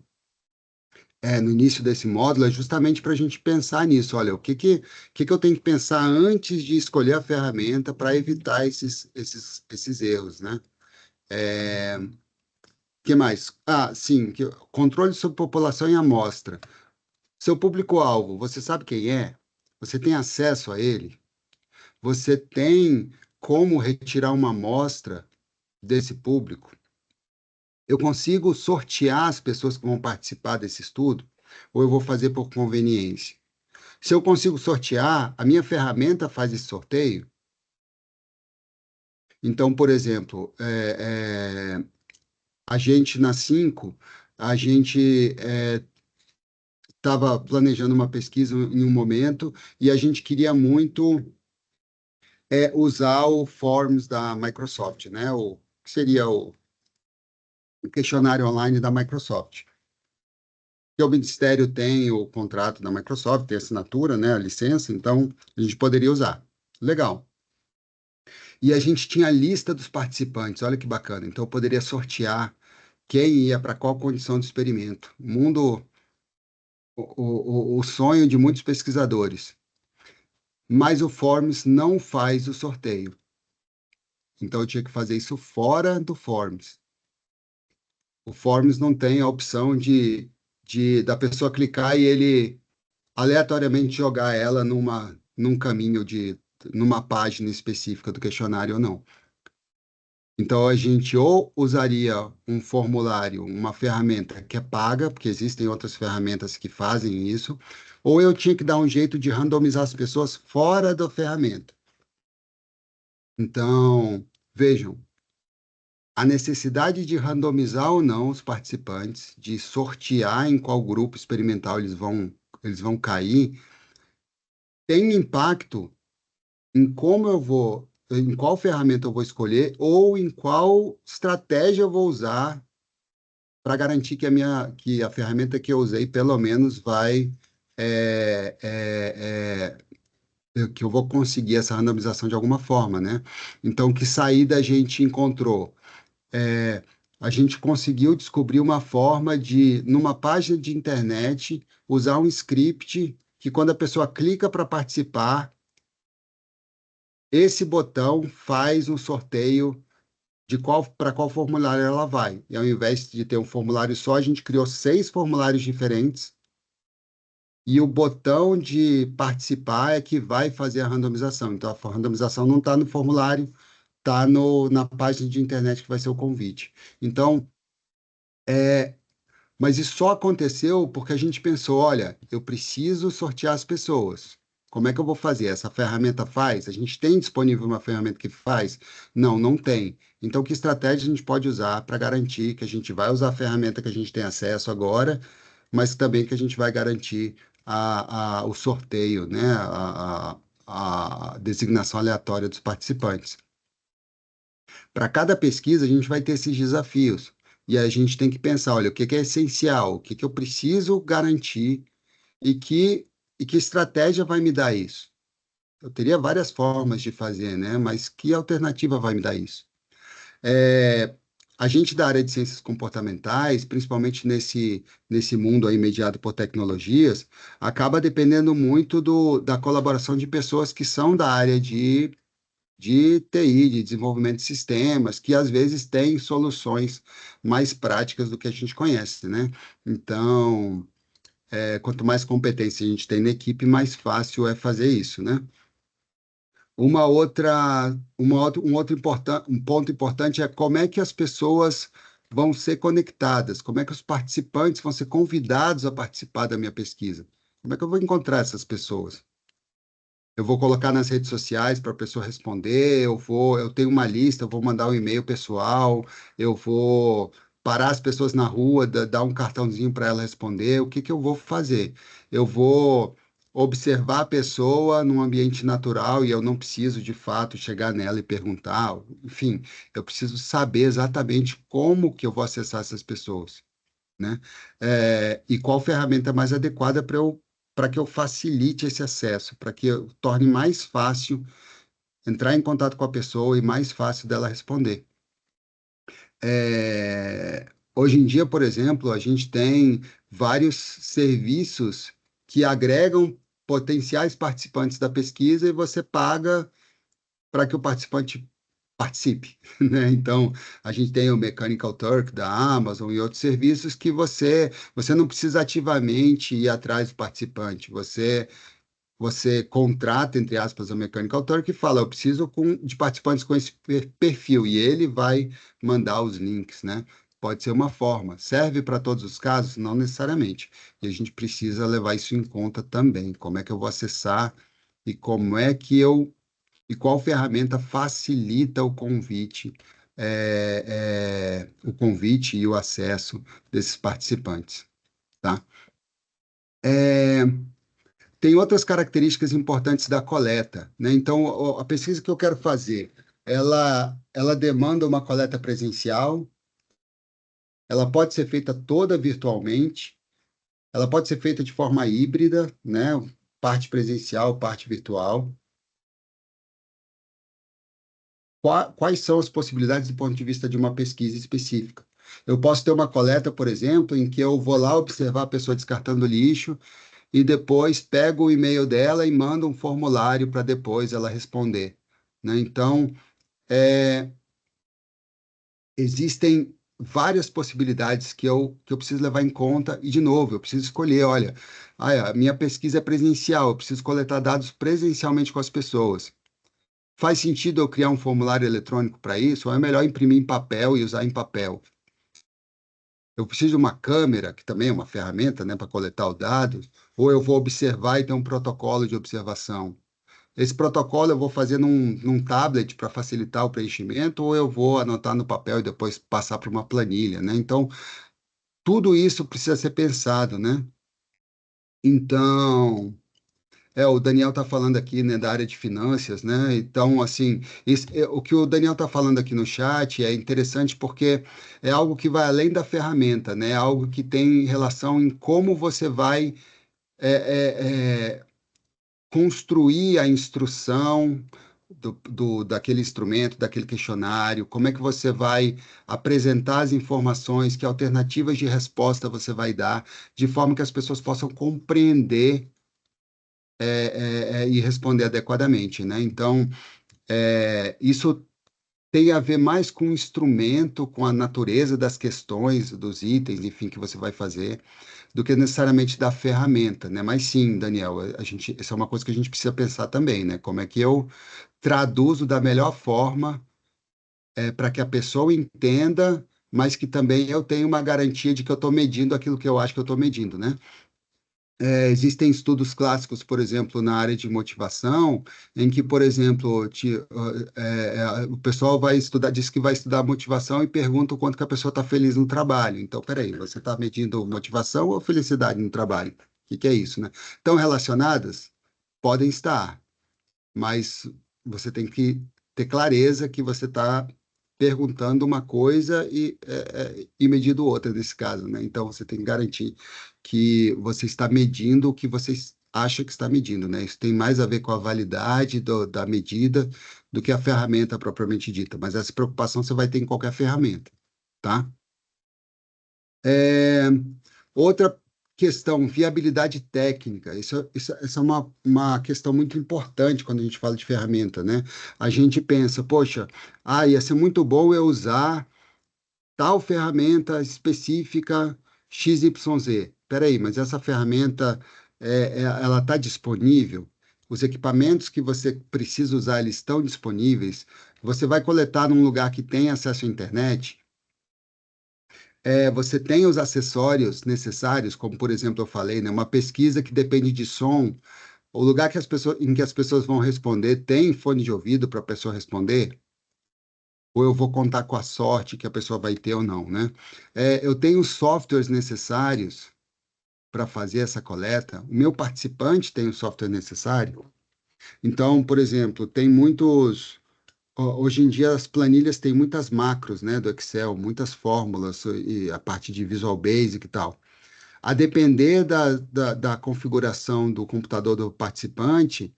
desse módulo, é justamente para a gente pensar nisso. Olha, o que eu tenho que pensar antes de escolher a ferramenta para evitar esses erros, né? Que mais? Sim, controle sobre população e amostra. Seu público-alvo, você sabe quem é? Você tem acesso a ele? Você tem como retirar uma amostra desse público? Eu consigo sortear as pessoas que vão participar desse estudo? Ou eu vou fazer por conveniência? Se eu consigo sortear, a minha ferramenta faz esse sorteio? Então, por exemplo, a gente na 5, a gente estava planejando uma pesquisa em um momento e a gente queria muito usar o Forms da Microsoft, né? Que seria o questionário online da Microsoft. Que o Ministério tem o contrato da Microsoft, tem a assinatura, né? A licença, então a gente poderia usar. Legal. E a gente tinha a lista dos participantes, olha que bacana. Então eu poderia sortear quem ia para qual condição de experimento. O sonho de muitos pesquisadores. Mas o Forms não faz o sorteio. Então eu tinha que fazer isso fora do Forms. O Forms não tem a opção da pessoa clicar e ele aleatoriamente jogar ela num caminho numa página específica do questionário ou não. Então a gente ou usaria um formulário, uma ferramenta que é paga, porque existem outras ferramentas que fazem isso, ou eu tinha que dar um jeito de randomizar as pessoas fora da ferramenta. Então, vejam, a necessidade de randomizar ou não os participantes, de sortear em qual grupo experimental eles vão cair, tem impacto em qual ferramenta eu vou escolher ou em qual estratégia eu vou usar para garantir que a ferramenta que eu usei pelo menos vai é, é, que eu vou conseguir essa randomização de alguma forma, né? Então, que saída a gente encontrou? a gente conseguiu descobrir uma forma de, numa página de internet, usar um script que, quando a pessoa clica para participar, esse botão faz um sorteio de para qual formulário ela vai. E ao invés de ter um formulário só, a gente criou 6 formulários diferentes. E o botão de participar é que vai fazer a randomização. Então, a randomização não está no formulário, está na página de internet que vai ser o convite. Então, mas isso só aconteceu porque a gente pensou, olha, eu preciso sortear as pessoas. Como é que eu vou fazer? Essa ferramenta faz? A gente tem disponível uma ferramenta que faz? Não, não tem. Então, que estratégia a gente pode usar para garantir que a gente vai usar a ferramenta que a gente tem acesso agora, mas também que a gente vai garantir o sorteio, né? A designação aleatória dos participantes. Para cada pesquisa, a gente vai ter esses desafios. E a gente tem que pensar, olha, o que é essencial, o que eu preciso garantir e que estratégia vai me dar isso? Eu teria várias formas de fazer, né? Mas que alternativa vai me dar isso? A gente da área de ciências comportamentais, principalmente nesse mundo aí mediado por tecnologias, acaba dependendo muito da colaboração de pessoas que são da área de TI, de desenvolvimento de sistemas, que às vezes têm soluções mais práticas do que a gente conhece, né? Então, quanto mais competência a gente tem na equipe, mais fácil é fazer isso, né? Um ponto importante é como é que as pessoas vão ser conectadas, como é que os participantes vão ser convidados a participar da minha pesquisa. Como é que eu vou encontrar essas pessoas? Eu vou colocar nas redes sociais para a pessoa responder, eu tenho uma lista, eu vou mandar um e-mail pessoal, eu vou parar as pessoas na rua, dar um cartãozinho para ela responder. O que que eu vou fazer? Eu vou observar a pessoa num ambiente natural e eu não preciso, de fato, chegar nela e perguntar. Enfim, eu preciso saber exatamente como que eu vou acessar essas pessoas, né? E qual ferramenta mais adequada para que eu facilite esse acesso, para que eu torne mais fácil entrar em contato com a pessoa e mais fácil dela responder. Hoje em dia, por exemplo, a gente tem vários serviços que agregam potenciais participantes da pesquisa e você paga para que o participante participe, né? Então, a gente tem o Mechanical Turk da Amazon e outros serviços que você não precisa ativamente ir atrás do participante, você contrata, entre aspas, o Mechanical Turk e fala, eu preciso de participantes com esse perfil, e ele vai mandar os links, né? Pode ser uma forma. Serve para todos os casos? Não necessariamente. E a gente precisa levar isso em conta também. Como é que eu vou acessar e como é que e qual ferramenta facilita o convite e o acesso desses participantes, tá? Tem outras características importantes da coleta, né? Então, a pesquisa que eu quero fazer, ela demanda uma coleta presencial, ela pode ser feita toda virtualmente, ela pode ser feita de forma híbrida, né? Parte presencial, parte virtual. Quais são as possibilidades do ponto de vista de uma pesquisa específica? Eu posso ter uma coleta, por exemplo, em que eu vou lá observar a pessoa descartando lixo e depois pego o e-mail dela e mando um formulário para depois ela responder, né? Então, existem várias possibilidades que eu preciso levar em conta e, de novo, eu preciso escolher, olha, a minha pesquisa é presencial, eu preciso coletar dados presencialmente com as pessoas. Faz sentido eu criar um formulário eletrônico para isso? Ou é melhor imprimir em papel e usar em papel? Eu preciso de uma câmera, que também é uma ferramenta, né, para coletar os dados, ou eu vou observar e ter um protocolo de observação? Esse protocolo eu vou fazer num tablet para facilitar o preenchimento, ou eu vou anotar no papel e depois passar para uma planilha, né? Então, tudo isso precisa ser pensado, né? Então, o Daniel está falando aqui, né, da área de finanças, né? Então, assim, o que o Daniel está falando aqui no chat é interessante porque é algo que vai além da ferramenta, né? É algo que tem relação em como você vai é, é, é, construir a instrução, daquele instrumento, daquele questionário, como é que você vai apresentar as informações, que alternativas de resposta você vai dar, de forma que as pessoas possam compreender e responder adequadamente, né? Então, isso tem a ver mais com o instrumento, com a natureza das questões, dos itens, enfim, que você vai fazer, do que necessariamente da ferramenta, né? Mas sim, Daniel, essa é uma coisa que a gente precisa pensar também, né? Como é que eu traduzo da melhor forma para que a pessoa entenda, mas que também eu tenha uma garantia de que eu estou medindo aquilo que eu acho que eu estou medindo, né? Existem estudos clássicos, por exemplo, na área de motivação, em que, por exemplo, o pessoal vai estudar, diz que vai estudar motivação e pergunta o quanto que a pessoa está feliz no trabalho. Então, peraí, você está medindo motivação ou felicidade no trabalho? O que é isso, né? Estão relacionadas? Podem estar, mas você tem que ter clareza que você está perguntando uma coisa e medindo outra nesse caso, né? Então, você tem que garantir que você está medindo o que você acha que está medindo, né? Isso tem mais a ver com a validade da medida do que a ferramenta propriamente dita, mas essa preocupação você vai ter em qualquer ferramenta, tá? Outra questão, viabilidade técnica. Isso é uma questão muito importante quando a gente fala de ferramenta, né? A gente pensa, poxa, ia ser muito bom eu usar tal ferramenta específica XYZ. Espera aí, mas essa ferramenta, ela está disponível? Os equipamentos que você precisa usar, eles estão disponíveis? Você vai coletar num lugar que tem acesso à internet? Você tem os acessórios necessários, como, por exemplo, eu falei, né, uma pesquisa que depende de som, o lugar em que as pessoas vão responder tem fone de ouvido para a pessoa responder? Ou eu vou contar com a sorte que a pessoa vai ter ou não, né? Eu tenho os softwares necessários para fazer essa coleta? O meu participante tem o software necessário? Então, por exemplo, tem muitos... Hoje em dia as planilhas têm muitas macros, né, do Excel, muitas fórmulas, e a parte de Visual Basic e tal. A depender da configuração do computador do participante,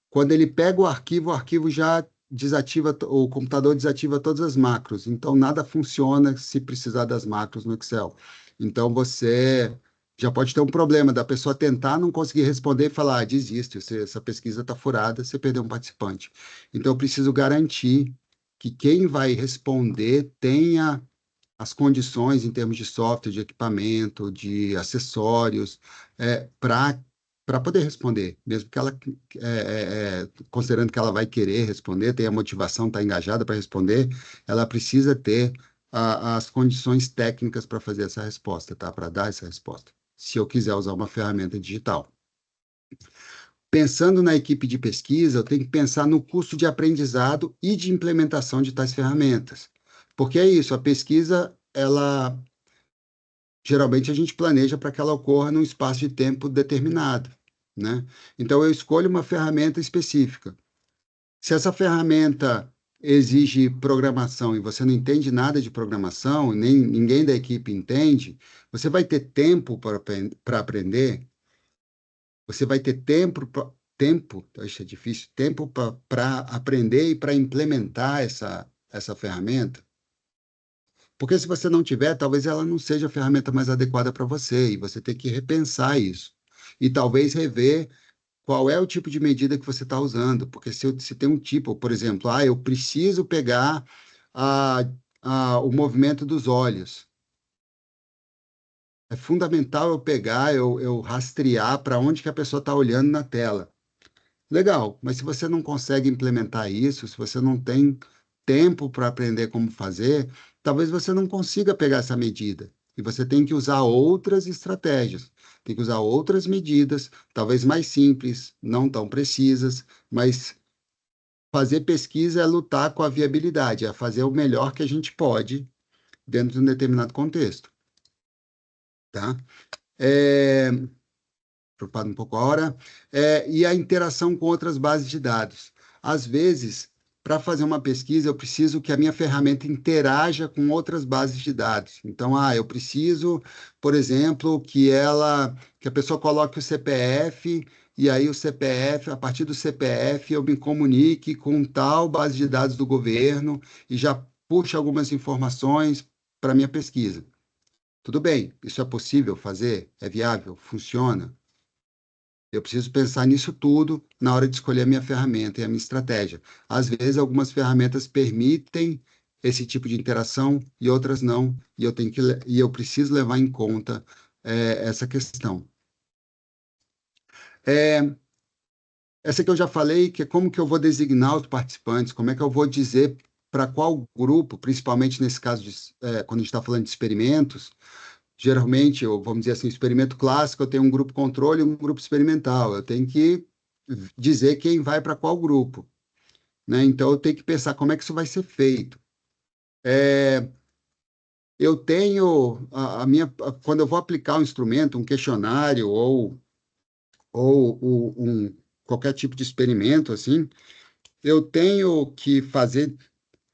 quando ele pega o arquivo já desativa, o computador desativa todas as macros. Então, nada funciona se precisar das macros no Excel. Então, você já pode ter um problema da pessoa tentar não conseguir responder e falar, desiste, essa pesquisa está furada, você perdeu um participante. Então, eu preciso garantir que quem vai responder tenha as condições em termos de software, de equipamento, de acessórios, para poder responder, mesmo que ela, considerando que ela vai querer responder, tem a motivação, está engajada para responder, ela precisa ter as condições técnicas para fazer essa resposta, tá? Para dar essa resposta, se eu quiser usar uma ferramenta digital. Pensando na equipe de pesquisa, eu tenho que pensar no custo de aprendizado e de implementação de tais ferramentas. Porque é isso, a pesquisa, geralmente a gente planeja para que ela ocorra num espaço de tempo determinado, né? Então, eu escolho uma ferramenta específica. Se essa ferramenta exige programação e você não entende nada de programação, nem ninguém da equipe entende, você vai ter tempo para aprender? Você vai ter tempo, isso é difícil, tempo para aprender e para implementar essa ferramenta? Porque se você não tiver, talvez ela não seja a ferramenta mais adequada para você, e você tem que repensar isso. E talvez rever qual é o tipo de medida que você está usando. Porque se tem um tipo, por exemplo, eu preciso pegar o movimento dos olhos. É fundamental eu pegar, eu rastrear para onde que a pessoa está olhando na tela. Legal, mas se você não consegue implementar isso, se você não tem tempo para aprender como fazer, talvez você não consiga pegar essa medida. E você tem que usar outras estratégias, tem que usar outras medidas, talvez mais simples, não tão precisas, mas fazer pesquisa é lutar com a viabilidade, é fazer o melhor que a gente pode dentro de um determinado contexto. Tá? Preocupado um pouco a hora, e a interação com outras bases de dados. Às vezes, para fazer uma pesquisa, eu preciso que a minha ferramenta interaja com outras bases de dados. Então, eu preciso, por exemplo, que a pessoa coloque o CPF e aí o CPF, a partir do CPF, eu me comunique com tal base de dados do governo e já puxe algumas informações para minha pesquisa. Tudo bem, isso é possível fazer? É viável? Funciona? Eu preciso pensar nisso tudo na hora de escolher a minha ferramenta e a minha estratégia. Às vezes, algumas ferramentas permitem esse tipo de interação e outras não, e eu preciso levar em conta essa questão. Essa que eu já falei, que é como que eu vou designar os participantes, como é que eu vou dizer para qual grupo, principalmente nesse caso, quando a gente está falando de experimentos, geralmente, vamos dizer assim, experimento clássico, eu tenho um grupo controle e um grupo experimental. Eu tenho que dizer quem vai para qual grupo, né? Então, eu tenho que pensar como é que isso vai ser feito. Eu tenho quando eu vou aplicar um instrumento, um questionário ou qualquer tipo de experimento, assim, eu tenho que fazer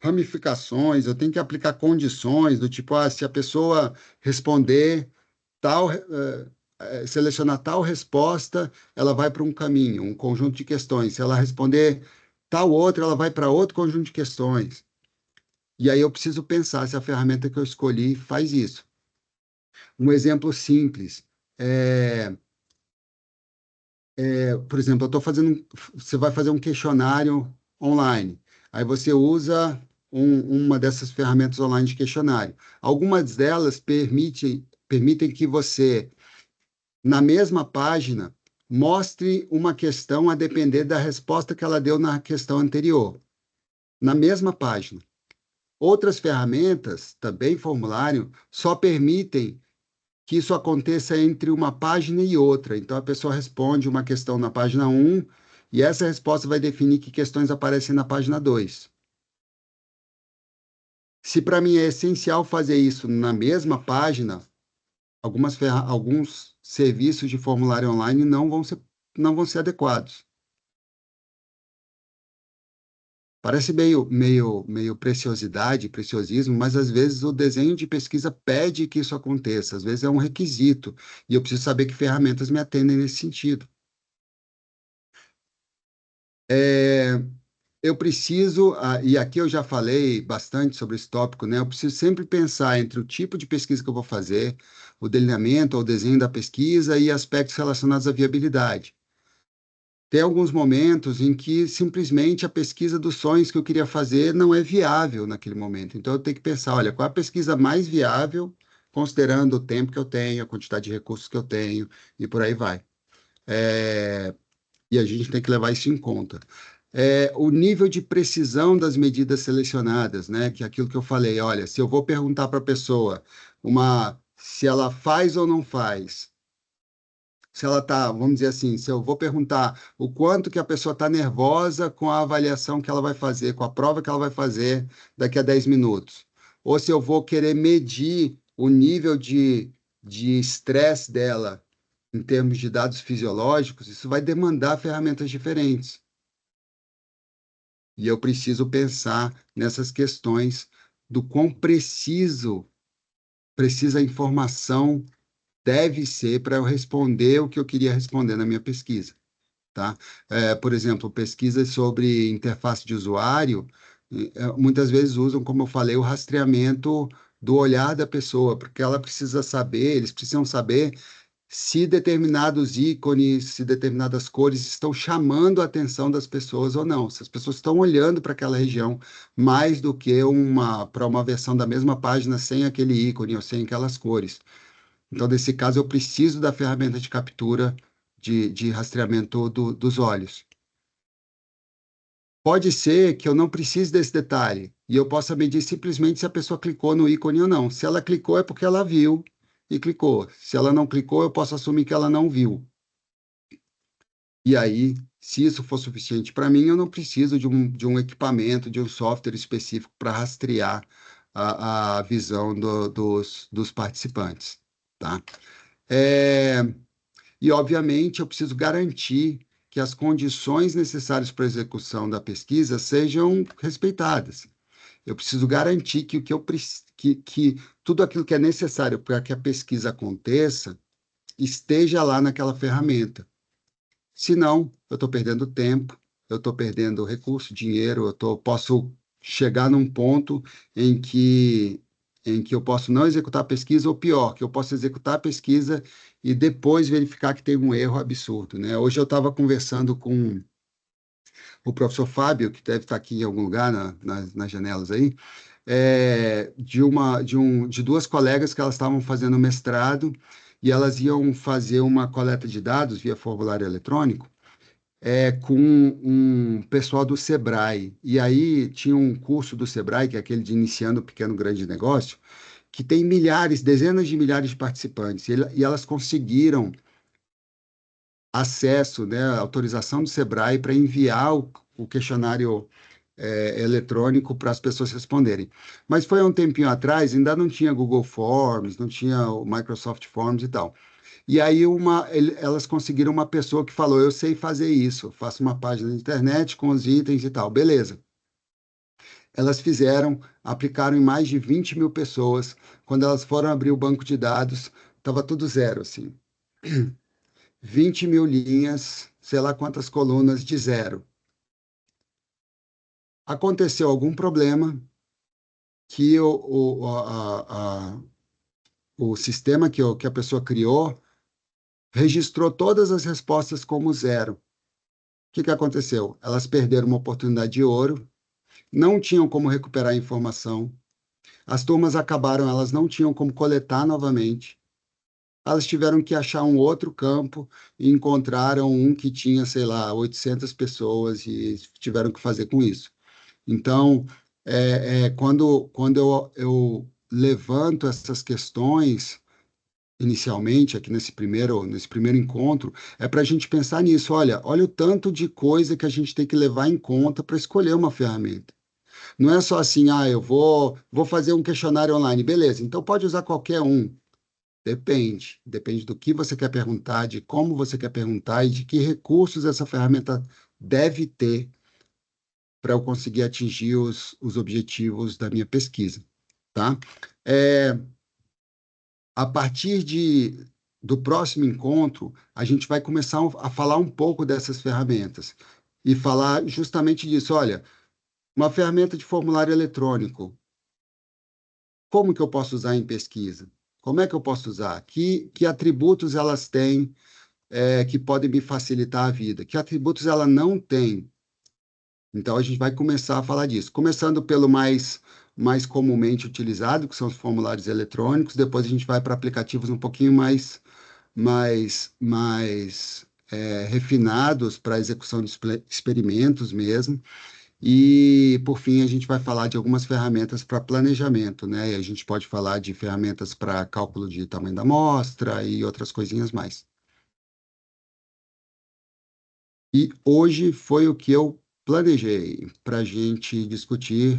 ramificações, eu tenho que aplicar condições do tipo, se a pessoa responder selecionar tal resposta, ela vai para um caminho, um conjunto de questões. Se ela responder tal outra, ela vai para outro conjunto de questões. E aí eu preciso pensar se a ferramenta que eu escolhi faz isso. Um exemplo simples por exemplo, você vai fazer um questionário online. Aí você usa uma dessas ferramentas online de questionário. Algumas delas permitem que você, na mesma página, mostre uma questão a depender da resposta que ela deu na questão anterior. Na mesma página. Outras ferramentas, também formulário, só permitem que isso aconteça entre uma página e outra. Então, a pessoa responde uma questão na página 1 e essa resposta vai definir que questões aparecem na página 2. Se para mim é essencial fazer isso na mesma página, alguns serviços de formulário online não vão ser adequados. Parece meio preciosismo, mas às vezes o desenho de pesquisa pede que isso aconteça, às vezes é um requisito, e eu preciso saber que ferramentas me atendem nesse sentido. Eu preciso, e aqui eu já falei bastante sobre esse tópico, né? Eu preciso sempre pensar entre o tipo de pesquisa que eu vou fazer, o delineamento ou o desenho da pesquisa e aspectos relacionados à viabilidade. Tem alguns momentos em que simplesmente a pesquisa dos sonhos que eu queria fazer não é viável naquele momento. Então eu tenho que pensar, olha, qual é a pesquisa mais viável, considerando o tempo que eu tenho, a quantidade de recursos que eu tenho e por aí vai. E a gente tem que levar isso em conta. O nível de precisão das medidas selecionadas, né? Que é aquilo que eu falei, olha, se eu vou perguntar para a pessoa se ela faz ou não faz, se ela está, vamos dizer assim, se eu vou perguntar o quanto que a pessoa está nervosa com a avaliação que ela vai fazer, com a prova que ela vai fazer daqui a 10 minutos, ou se eu vou querer medir o nível de estresse dela em termos de dados fisiológicos, isso vai demandar ferramentas diferentes. E eu preciso pensar nessas questões do quão precisa a informação deve ser para eu responder o que eu queria responder na minha pesquisa, tá? Por exemplo, pesquisas sobre interface de usuário, muitas vezes usam, como eu falei, o rastreamento do olhar da pessoa, porque eles precisam saber se determinados ícones, se determinadas cores estão chamando a atenção das pessoas ou não, se as pessoas estão olhando para aquela região mais do que para uma versão da mesma página sem aquele ícone ou sem aquelas cores. Então, nesse caso, eu preciso da ferramenta de captura de rastreamento dos olhos. Pode ser que eu não precise desse detalhe e eu possa medir simplesmente se a pessoa clicou no ícone ou não. Se ela clicou, é porque ela viu e clicou. Se ela não clicou, eu posso assumir que ela não viu. E aí, se isso for suficiente para mim, eu não preciso de um equipamento, de um software específico para rastrear a visão dos participantes, tá? E, obviamente, eu preciso garantir que as condições necessárias para a execução da pesquisa sejam respeitadas. Eu preciso garantir que que tudo aquilo que é necessário para que a pesquisa aconteça esteja lá naquela ferramenta. Senão, eu estou perdendo tempo, eu estou perdendo recurso, dinheiro, posso chegar num ponto em que eu posso não executar a pesquisa, ou pior, que eu posso executar a pesquisa e depois verificar que tem um erro absurdo, né? Hoje eu estava conversando com o professor Fábio, que deve estar aqui em algum lugar nas janelas aí, de duas colegas que elas estavam fazendo mestrado e elas iam fazer uma coleta de dados via formulário eletrônico com um pessoal do Sebrae. E aí tinha um curso do Sebrae, que é aquele de Iniciando Pequeno Grande Negócio, que tem milhares, dezenas de milhares de participantes. E elas conseguiram acesso, né, autorização do Sebrae para enviar o questionário eletrônico para as pessoas responderem. Mas foi há um tempinho atrás, ainda não tinha Google Forms, não tinha o Microsoft Forms e tal. E aí elas conseguiram uma pessoa que falou, eu sei fazer isso, eu faço uma página na internet com os itens e tal. Beleza. Elas fizeram, aplicaram em mais de 20 mil pessoas. Quando elas foram abrir o banco de dados, estava tudo zero, assim. 20 mil linhas, sei lá quantas colunas de zero. Aconteceu algum problema que o sistema que a pessoa criou registrou todas as respostas como zero. O que aconteceu? Elas perderam uma oportunidade de ouro, não tinham como recuperar a informação, as turmas acabaram, elas não tinham como coletar novamente, elas tiveram que achar um outro campo e encontraram um que tinha, sei lá, 800 pessoas e tiveram que fazer com isso. Então, quando eu levanto essas questões, inicialmente, aqui nesse primeiro encontro, é para a gente pensar nisso. Olha o tanto de coisa que a gente tem que levar em conta para escolher uma ferramenta. Não é só assim, eu vou fazer um questionário online. Beleza, então pode usar qualquer um. Depende do que você quer perguntar, de como você quer perguntar e de que recursos essa ferramenta deve ter para eu conseguir atingir os objetivos da minha pesquisa, tá? A partir do próximo encontro, a gente vai começar a falar um pouco dessas ferramentas e falar justamente disso. Olha, uma ferramenta de formulário eletrônico, como que eu posso usar em pesquisa? Como é que eu posso usar? Que atributos elas têm que podem me facilitar a vida? Que atributos ela não tem? Então, a gente vai começar a falar disso, começando pelo mais comumente utilizado, que são os formulários eletrônicos, depois a gente vai para aplicativos um pouquinho mais refinados para execução de experimentos mesmo, e, por fim, a gente vai falar de algumas ferramentas para planejamento, né? E a gente pode falar de ferramentas para cálculo de tamanho da amostra e outras coisinhas mais. E hoje foi o que eu planejei para a gente discutir,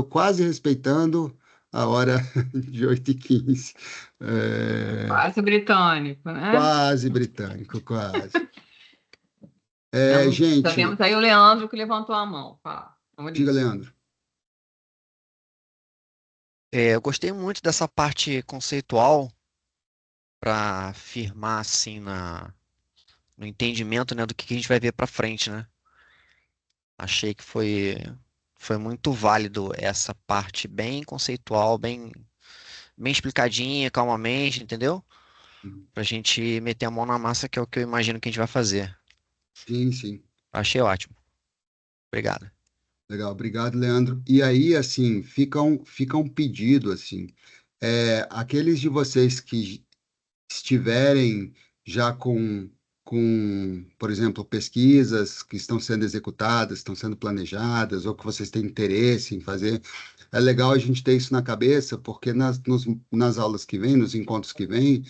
quase respeitando a hora de 8h15. Quase britânico, né? Quase britânico, quase. Já Gente, temos aí o Leandro que levantou a mão. Vamos diga, nisso. Leandro. Eu gostei muito dessa parte conceitual para firmar assim no entendimento, né, do que a gente vai ver para frente, né? Achei que foi muito válido essa parte bem conceitual, bem explicadinha, calmamente, entendeu? Pra gente meter a mão na massa, que é o que eu imagino que a gente vai fazer. Sim, sim. Achei ótimo. Obrigado. Legal, obrigado, Leandro. E aí, assim, fica um pedido, assim, aqueles de vocês que estiverem já por exemplo, pesquisas que estão sendo executadas, estão sendo planejadas, ou que vocês têm interesse em fazer, é legal a gente ter isso na cabeça, porque nas aulas que vêm, nos encontros que vêm,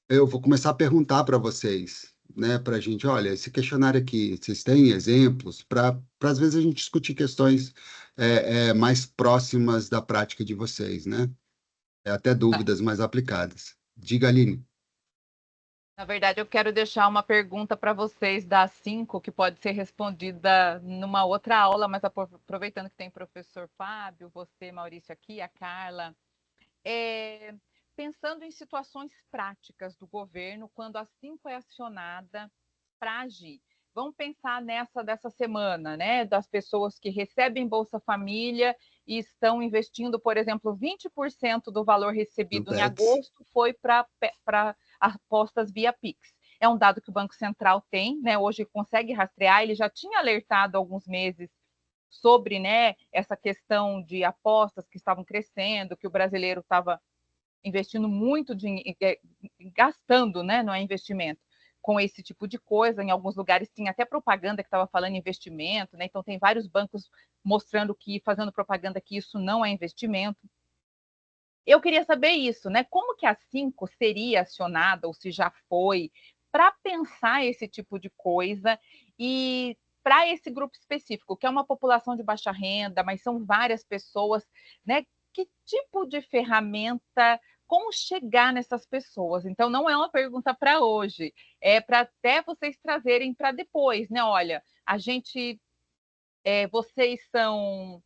eu vou começar a perguntar para vocês, né, para a gente, olha, esse questionário aqui, vocês têm exemplos para às vezes a gente discutir questões mais próximas da prática de vocês, né? Até dúvidas mais aplicadas. Diga, Aline. Na verdade, eu quero deixar uma pergunta para vocês das 5, que pode ser respondida numa outra aula, mas aproveitando que tem o professor Fábio, você, Maurício, aqui, a Carla. pensando em situações práticas do governo, quando a 5 é acionada para agir. Vamos pensar dessa semana, né, das pessoas que recebem Bolsa Família e estão investindo, por exemplo, 20% do valor recebido em agosto foi para apostas via Pix. É um dado que o Banco Central tem, né, hoje consegue rastrear, ele já tinha alertado há alguns meses sobre, né, essa questão de apostas que estavam crescendo, que o brasileiro estava investindo muito dinheiro, gastando, né, não é investimento, com esse tipo de coisa. Em alguns lugares tinha até propaganda que estava falando em investimento, né? Então tem vários bancos mostrando que, fazendo propaganda que isso não é investimento. Eu queria saber isso, né? Como que a 5 seria acionada, ou se já foi, para pensar esse tipo de coisa e para esse grupo específico, que é uma população de baixa renda, mas são várias pessoas, né? Que tipo de ferramenta, como chegar nessas pessoas? Então, não é uma pergunta para hoje, é para até vocês trazerem para depois, né? Olha, a gente vocês são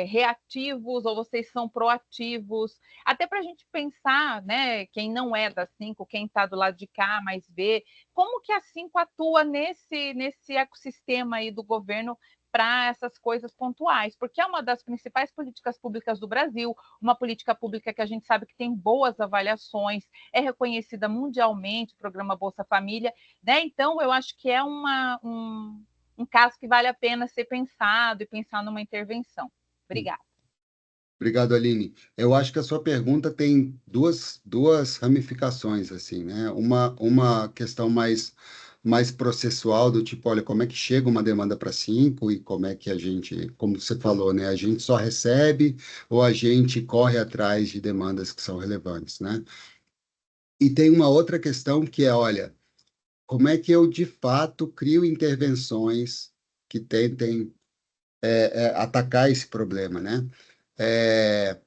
reativos ou vocês são proativos, até para a gente pensar, né, quem não é da 5, quem está do lado de cá, mas vê, como que a 5 atua nesse ecossistema aí do governo para essas coisas pontuais, porque é uma das principais políticas públicas do Brasil, uma política pública que a gente sabe que tem boas avaliações, é reconhecida mundialmente, o programa Bolsa Família, né? Então, eu acho que é um caso que vale a pena ser pensado e pensar numa intervenção. Obrigada. Obrigado, Aline. Eu acho que a sua pergunta tem duas ramificações, assim, né? Uma questão mais processual, do tipo, olha, como é que chega uma demanda para 5 e como é que a gente, como você falou, né? A gente só recebe ou a gente corre atrás de demandas que são relevantes, né? E tem uma outra questão que é, olha, como é que eu, de fato, crio intervenções que tentem atacar esse problema, né? É,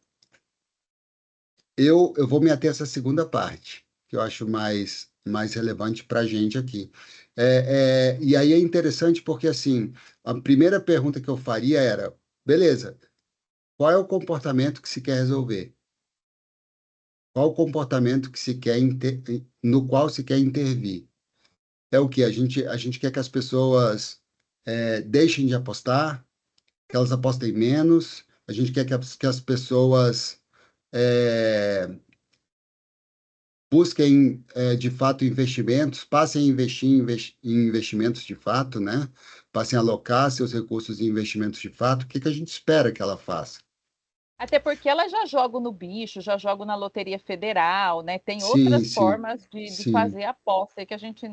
eu vou me ater a essa segunda parte, que eu acho mais relevante para a gente aqui. E aí é interessante porque, assim, a primeira pergunta que eu faria era, beleza, qual é o comportamento que se quer resolver? Qual o comportamento que se quer no qual se quer intervir? É o que? A gente quer que as pessoas deixem de apostar, que elas apostem menos, a gente quer que as pessoas é, busquem, de fato, investimentos, passem a investir em investimentos de fato, né? Passem a alocar seus recursos em investimentos de fato. O que a gente espera que ela faça? Até porque ela já joga no bicho, já joga na Loteria Federal, né? Tem Sim, outras sim, formas de sim. fazer aposta que a gente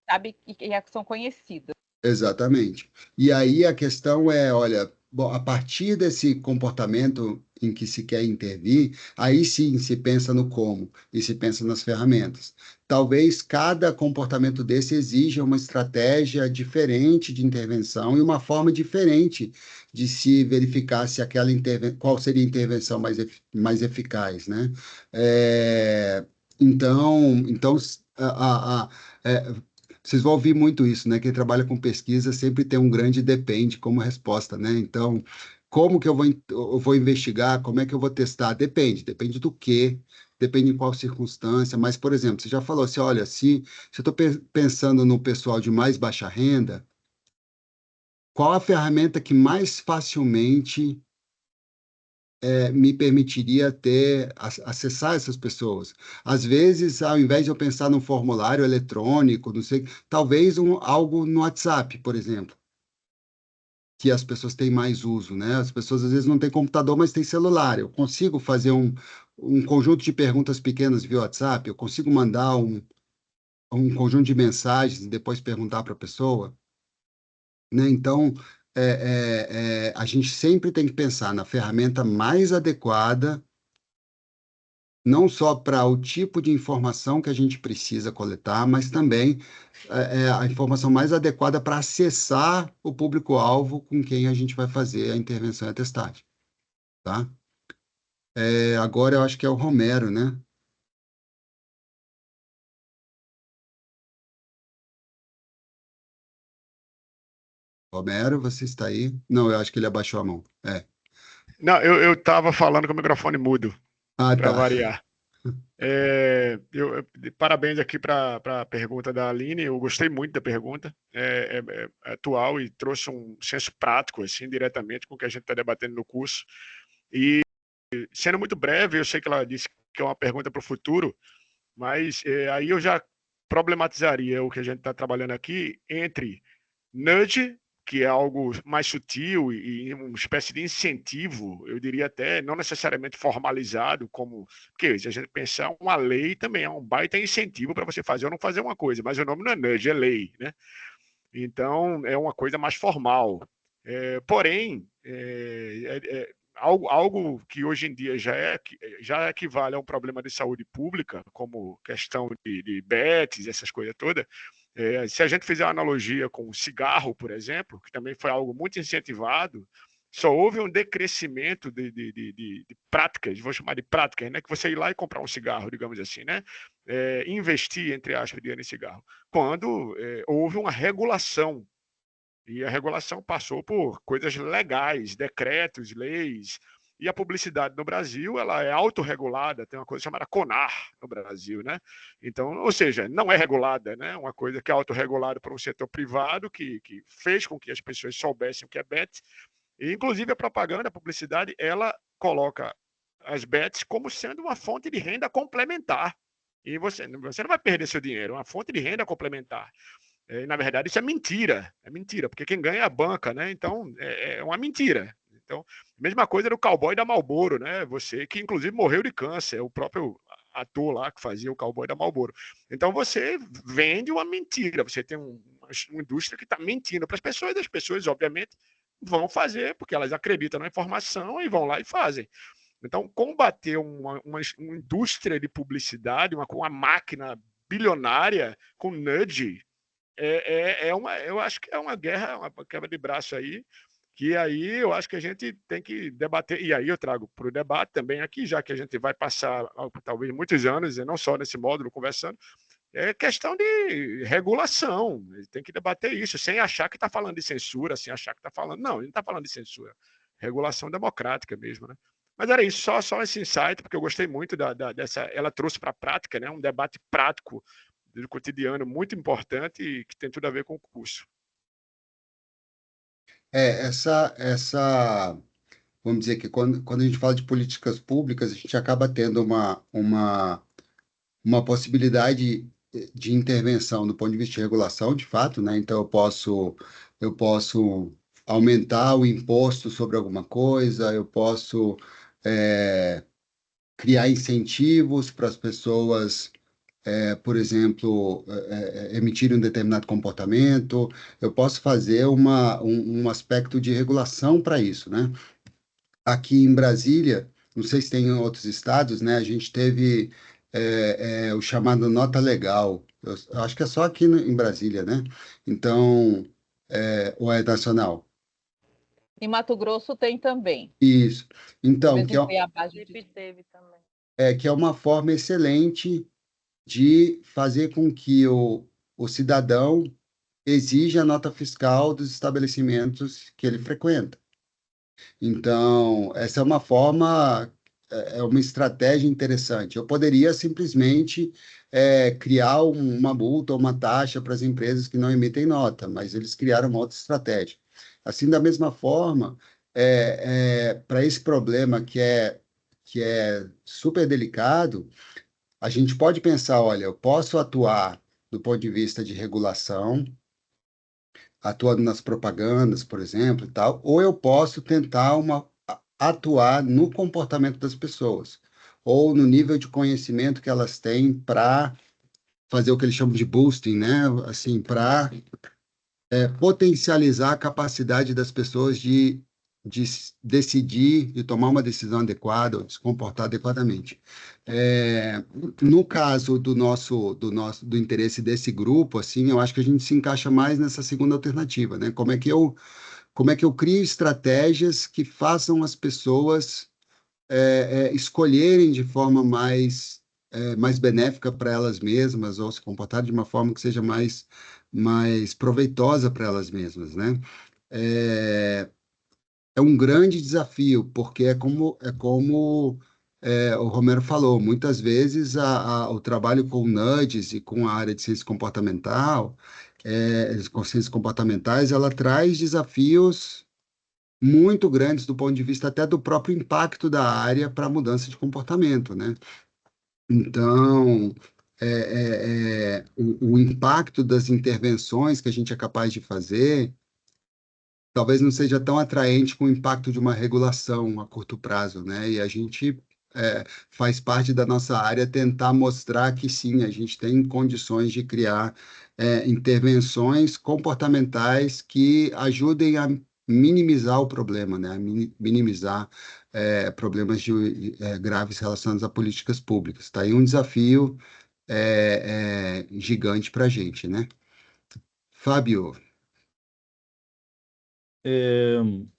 sabe que são conhecidas. Exatamente. E aí a questão é, olha, bom, a partir desse comportamento em que se quer intervir, aí sim se pensa no como e se pensa nas ferramentas. Talvez cada comportamento desse exija uma estratégia diferente de intervenção e uma forma diferente de se verificar se qual seria a intervenção mais eficaz, né? É, então, é, vocês vão ouvir muito isso, né? Quem trabalha com pesquisa sempre tem um grande depende como resposta, né? Então, como que eu vou investigar? Como é que eu vou testar? Depende do quê, depende em qual circunstância. Mas, por exemplo, você já falou assim: olha, se eu estou pensando no pessoal de mais baixa renda, qual a ferramenta que mais facilmente me permitiria acessar essas pessoas? Às vezes, ao invés de eu pensar num formulário eletrônico, não sei, talvez algo no WhatsApp, por exemplo, que as pessoas têm mais uso, né? As pessoas às vezes não têm computador, mas têm celular. Eu consigo fazer um conjunto de perguntas pequenas via WhatsApp, eu consigo mandar um conjunto de mensagens e depois perguntar para a pessoa, né? Então, a gente sempre tem que pensar na ferramenta mais adequada, não só para o tipo de informação que a gente precisa coletar, mas também a informação mais adequada para acessar o público-alvo com quem a gente vai fazer a intervenção e a testagem, tá? Agora eu acho que é o Romero, né? Romero, você está aí? Não, eu acho que ele abaixou a mão. Não, eu estava falando com o microfone mudo. Ah, para tá. variar. Parabéns aqui para a pergunta da Aline, eu gostei muito da pergunta, é atual e trouxe um senso prático, assim, diretamente com o que a gente está debatendo no curso. E, sendo muito breve, eu sei que ela disse que é uma pergunta para o futuro, mas aí eu já problematizaria o que a gente está trabalhando aqui entre nudge, que é algo mais sutil e uma espécie de incentivo, eu diria até, não necessariamente formalizado, como. Porque se a gente pensar, uma lei também é um baita incentivo para você fazer ou não fazer uma coisa, mas o nome não é nudge, é lei, né? Então, é uma coisa mais formal. Porém, algo que hoje em dia já equivale a um problema de saúde pública, como questão de bets, essas coisas todas. Se a gente fizer uma analogia com o cigarro, por exemplo, que também foi algo muito incentivado, só houve um decrescimento de práticas, vou chamar de práticas, né? Que você ir lá e comprar um cigarro, digamos assim, né? Investir, entre aspas, dinheiro em cigarro. Quando houve uma regulação, e a regulação passou por coisas legais, decretos, leis, e a publicidade no Brasil ela é autorregulada, tem uma coisa chamada CONAR no Brasil, né? Então, ou seja, não é regulada, né? Uma coisa que é autorregulada por um setor privado que fez com que as pessoas soubessem o que é bet, e inclusive a propaganda, a publicidade, ela coloca as bets como sendo uma fonte de renda complementar. E você não vai perder seu dinheiro, é uma fonte de renda complementar. Na verdade, isso é mentira, porque quem ganha é a banca, né? Então, é uma mentira. Então, mesma coisa do cowboy da Marlboro, né? Você que inclusive morreu de câncer, o próprio ator lá que fazia o cowboy da Marlboro. Então, você vende uma mentira, você tem uma indústria que está mentindo para as pessoas, e as pessoas, obviamente, vão fazer, porque elas acreditam na informação e vão lá e fazem. Então, combater uma indústria de publicidade, uma máquina bilionária com nudge, eu acho que é uma guerra, uma quebra de braço aí, que aí eu acho que a gente tem que debater, e aí eu trago para o debate também aqui, já que a gente vai passar talvez muitos anos, e não só nesse módulo conversando, é questão de regulação, tem que debater isso, sem achar que está falando de censura, sem achar que está falando, não, não está falando de censura, regulação democrática mesmo, né? Mas era isso, só esse insight, porque eu gostei muito dessa, ela trouxe para a prática, né, um debate prático do cotidiano muito importante e que tem tudo a ver com o curso. Vamos dizer que quando a gente fala de políticas públicas, a gente acaba tendo uma possibilidade de intervenção do ponto de vista de regulação, de fato, né? Então, eu posso aumentar o imposto sobre alguma coisa, eu posso criar incentivos para as pessoas, por exemplo, emitirem um determinado comportamento, eu posso fazer um aspecto de regulação para isso, né? Aqui em Brasília, não sei se tem em outros estados, né? A gente teve o chamado nota legal. Eu acho que é só aqui em Brasília, né? Então, ou é nacional? Em Mato Grosso tem também. Isso. Então, Talvez em Cuiabá a gente Sergipe teve também. que é uma forma excelente de fazer com que o cidadão exija a nota fiscal dos estabelecimentos que ele frequenta. Então, essa é uma forma, é uma estratégia interessante. Eu poderia simplesmente criar uma multa ou uma taxa para as empresas que não emitem nota, mas eles criaram uma outra estratégia. Assim, da mesma forma, para esse problema que é super delicado, a gente pode pensar, olha, eu posso atuar do ponto de vista de regulação, atuando nas propagandas, por exemplo, e tal, ou eu posso tentar atuar no comportamento das pessoas, ou no nível de conhecimento que elas têm para fazer o que eles chamam de boosting, né? Assim, para potencializar a capacidade das pessoas de decidir, de tomar uma decisão adequada, ou de se comportar adequadamente. No caso do interesse desse grupo, assim, eu acho que a gente se encaixa mais nessa segunda alternativa, né? Como é que eu crio estratégias que façam as pessoas escolherem de forma mais benéfica para elas mesmas, ou se comportar de uma forma que seja mais proveitosa para elas mesmas, né? É um grande desafio, porque é como o Romero falou, muitas vezes o trabalho com nudges e com a área de ciência comportamental, com ciências comportamentais, ela traz desafios muito grandes do ponto de vista até do próprio impacto da área para a mudança de comportamento, né? Então, o impacto das intervenções que a gente é capaz de fazer talvez não seja tão atraente com o impacto de uma regulação a curto prazo, né? E a gente faz parte da nossa área tentar mostrar que sim, a gente tem condições de criar intervenções comportamentais que ajudem a minimizar o problema, né? A minimizar problemas graves relacionados a políticas públicas. Está aí um desafio gigante para a gente, né? Fábio.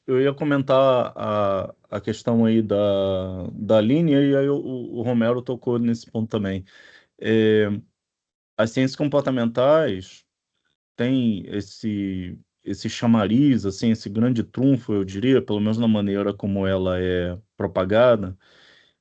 Eu ia comentar a questão aí da linha, e aí o Romero tocou nesse ponto também. As ciências comportamentais têm esse chamariz, assim, esse grande trunfo, eu diria, pelo menos na maneira como ela é propagada,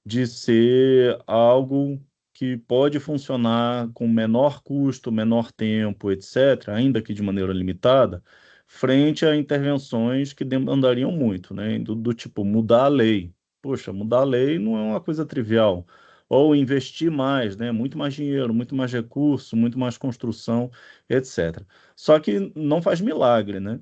de ser algo que pode funcionar com menor custo, menor tempo, etc., ainda que de maneira limitada, frente a intervenções que demandariam muito, né? Do tipo mudar a lei. Poxa, mudar a lei não é uma coisa trivial. Ou investir mais, né? Muito mais dinheiro, muito mais recurso, muito mais construção, etc. Só que não faz milagre, né?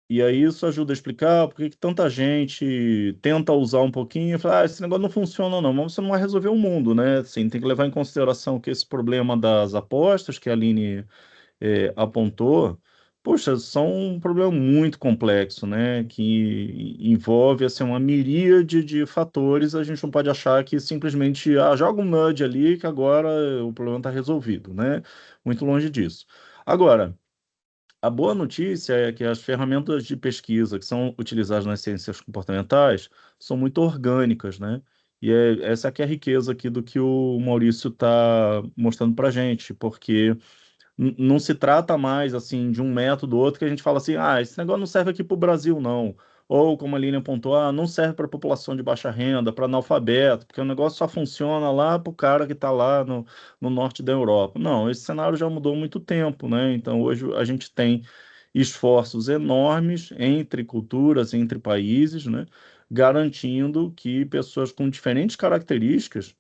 E aí isso ajuda a explicar por que que tanta gente tenta usar um pouquinho e fala, esse negócio não funciona não, mas você não vai resolver o mundo, né? Assim, tem que levar em consideração que esse problema das apostas que a Aline apontou, poxa, são um problema muito complexo, né? Que envolve assim, uma miríade de fatores, a gente não pode achar que simplesmente joga um nudge ali que agora o problema está resolvido, né? Muito longe disso. Agora, a boa notícia é que as ferramentas de pesquisa que são utilizadas nas ciências comportamentais são muito orgânicas, né? E essa que é a riqueza aqui do que o Maurício está mostrando para a gente, porque não se trata mais assim de um método ou outro que a gente fala assim, esse negócio não serve aqui para o Brasil, não. Ou, como a Lilian apontou, não serve para a população de baixa renda, para analfabeto, porque o negócio só funciona lá para o cara que está lá no norte da Europa. Não, esse cenário já mudou há muito tempo, né? Então, hoje a gente tem esforços enormes entre culturas, entre países, né? Garantindo que pessoas com diferentes características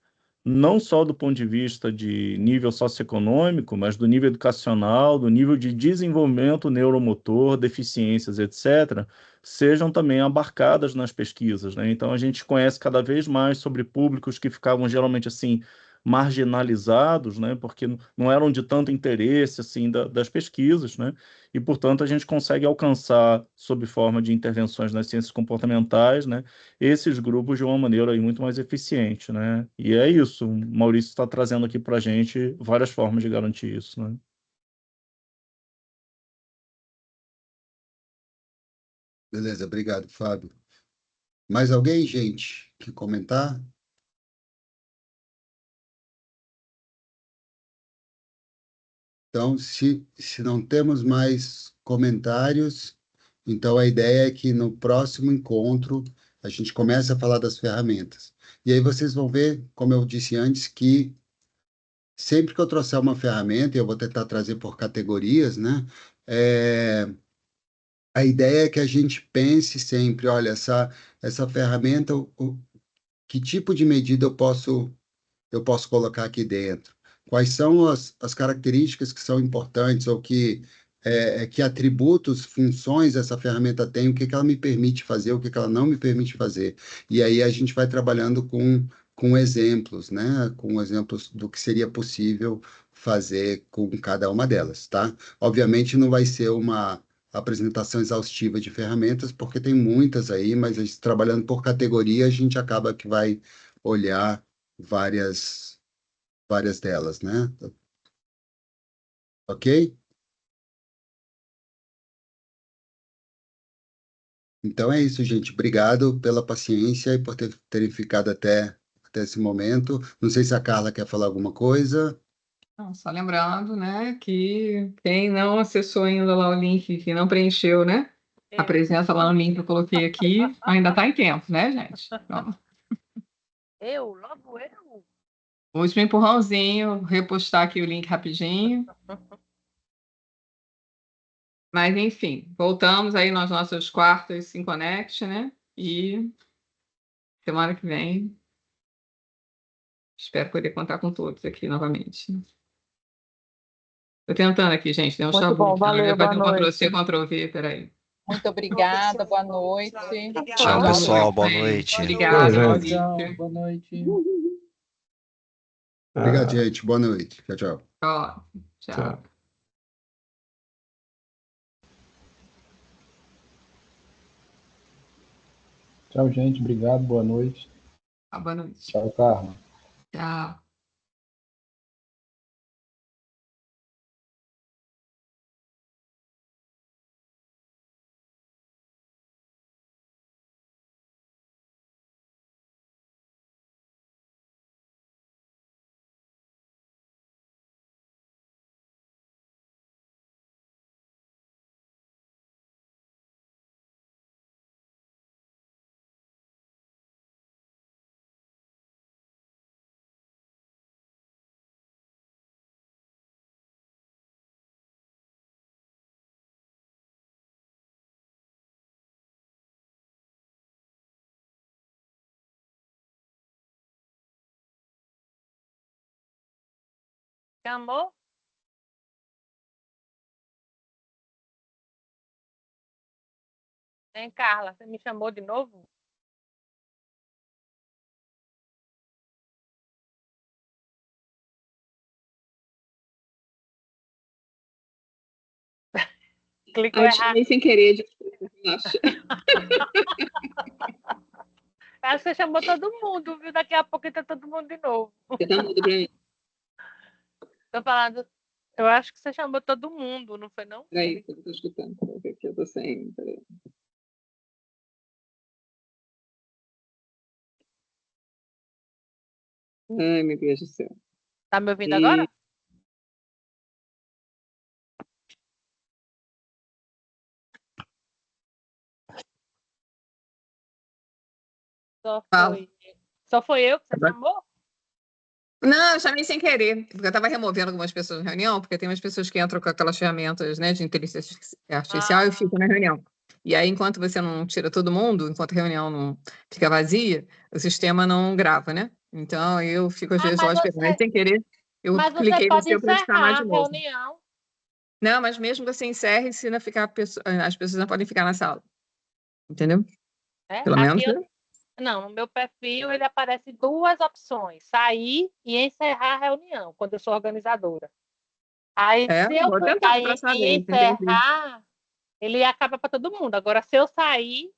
não só do ponto de vista de nível socioeconômico, mas do nível educacional, do nível de desenvolvimento neuromotor, deficiências, etc., sejam também abarcadas nas pesquisas, né? Então, a gente conhece cada vez mais sobre públicos que ficavam geralmente assim marginalizados, né? Porque não eram de tanto interesse assim das pesquisas, né? E, portanto, a gente consegue alcançar, sob forma de intervenções nas ciências comportamentais, né? Esses grupos de uma maneira aí muito mais eficiente, né? E é isso, o Maurício está trazendo aqui para a gente várias formas de garantir isso, né? Beleza, obrigado, Fábio. Mais alguém, gente, que comentar? Então, se não temos mais comentários, então a ideia é que no próximo encontro a gente comece a falar das ferramentas. E aí vocês vão ver, como eu disse antes, que sempre que eu trouxer uma ferramenta, e eu vou tentar trazer por categorias, né? A ideia é que a gente pense sempre, olha, essa ferramenta, que tipo de medida eu posso colocar aqui dentro? Quais são as características que são importantes ou que atributos, funções essa ferramenta tem, o que que ela me permite fazer, o que que ela não me permite fazer. E aí a gente vai trabalhando com exemplos, né? Com exemplos do que seria possível fazer com cada uma delas, tá? Obviamente não vai ser uma apresentação exaustiva de ferramentas, porque tem muitas aí, mas trabalhando por categoria, a gente acaba que vai olhar várias delas, né? Ok? Então é isso, gente. Obrigado pela paciência e por terem ficado até esse momento. Não sei se a Carla quer falar alguma coisa. Não, só lembrando, né, que quem não acessou ainda lá o link, que não preencheu, né, a presença lá no link que eu coloquei aqui, ainda está em tempo, né, gente? Então, Logo eu. Último empurrãozinho, repostar aqui o link rapidinho. Mas, enfim, voltamos aí nos nossos quartos Sim Connect, né? E semana que vem, espero poder contar com todos aqui novamente. Estou tentando aqui, gente, tem um Muito chabu bom, aqui, não valeu, vai boa fazer um noite. Ctrl+C, Ctrl+V, peraí. Muito obrigada, boa noite. Tchau, Boa pessoal. noite, Boa gente. noite. Obrigada, Tchau, Maurício. Tchau, boa noite. Obrigado, Ah, gente. Boa noite. Tchau, tchau. Ó, tchau. tchau. Tchau, gente. Obrigado, boa noite. Boa noite. Tchau, Carla. Tchau. Chamou? Hein, Carla? Você me chamou de novo? Clicou Ai, errado. chamei sem querer, desculpa. Acho. Acho que você chamou todo mundo, viu? Daqui a pouco entra todo mundo de novo. Você tá mudo pra mim. Tô falando, eu acho que você chamou todo mundo, não foi não? Peraí, que eu não tô escutando. Peraí, que aqui eu tô sem. Peraí. Ai, meu Deus do céu. Tá me ouvindo E- agora? Fala. Só foi eu que você Agora- chamou? Não, eu chamei sem querer, porque eu estava removendo algumas pessoas na reunião, porque tem umas pessoas que entram com aquelas ferramentas, né, de inteligência artificial e ficam na reunião. E aí, enquanto você não tira todo mundo, enquanto a reunião não fica vazia, o sistema não grava, né? Então, eu fico às vezes lá mas esperando. Aí, sem querer, eu Mas você cliquei no pode seu para chamar encerrar de a novo. reunião. Não, mas mesmo que você encerre, se não ficar, as pessoas não podem ficar na sala. Entendeu? Né? Pelo menos. Não, no meu perfil ele aparece duas opções: sair e encerrar a reunião, quando eu sou organizadora. Aí, se eu Vou tentar clicar a próxima em vez, entendi. encerrar, ele acaba para todo mundo. Agora, se eu sair,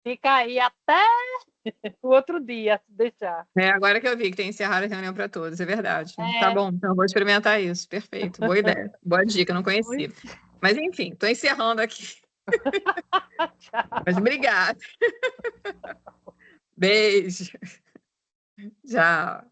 fica aí até o outro dia, se deixar. Agora que eu vi que tem encerrado a reunião para todos, é verdade. É. Tá bom, então eu vou experimentar isso. Perfeito, boa ideia. Boa dica, não conhecia. Mas enfim, estou encerrando aqui. Mas obrigada. Beijo. Tchau.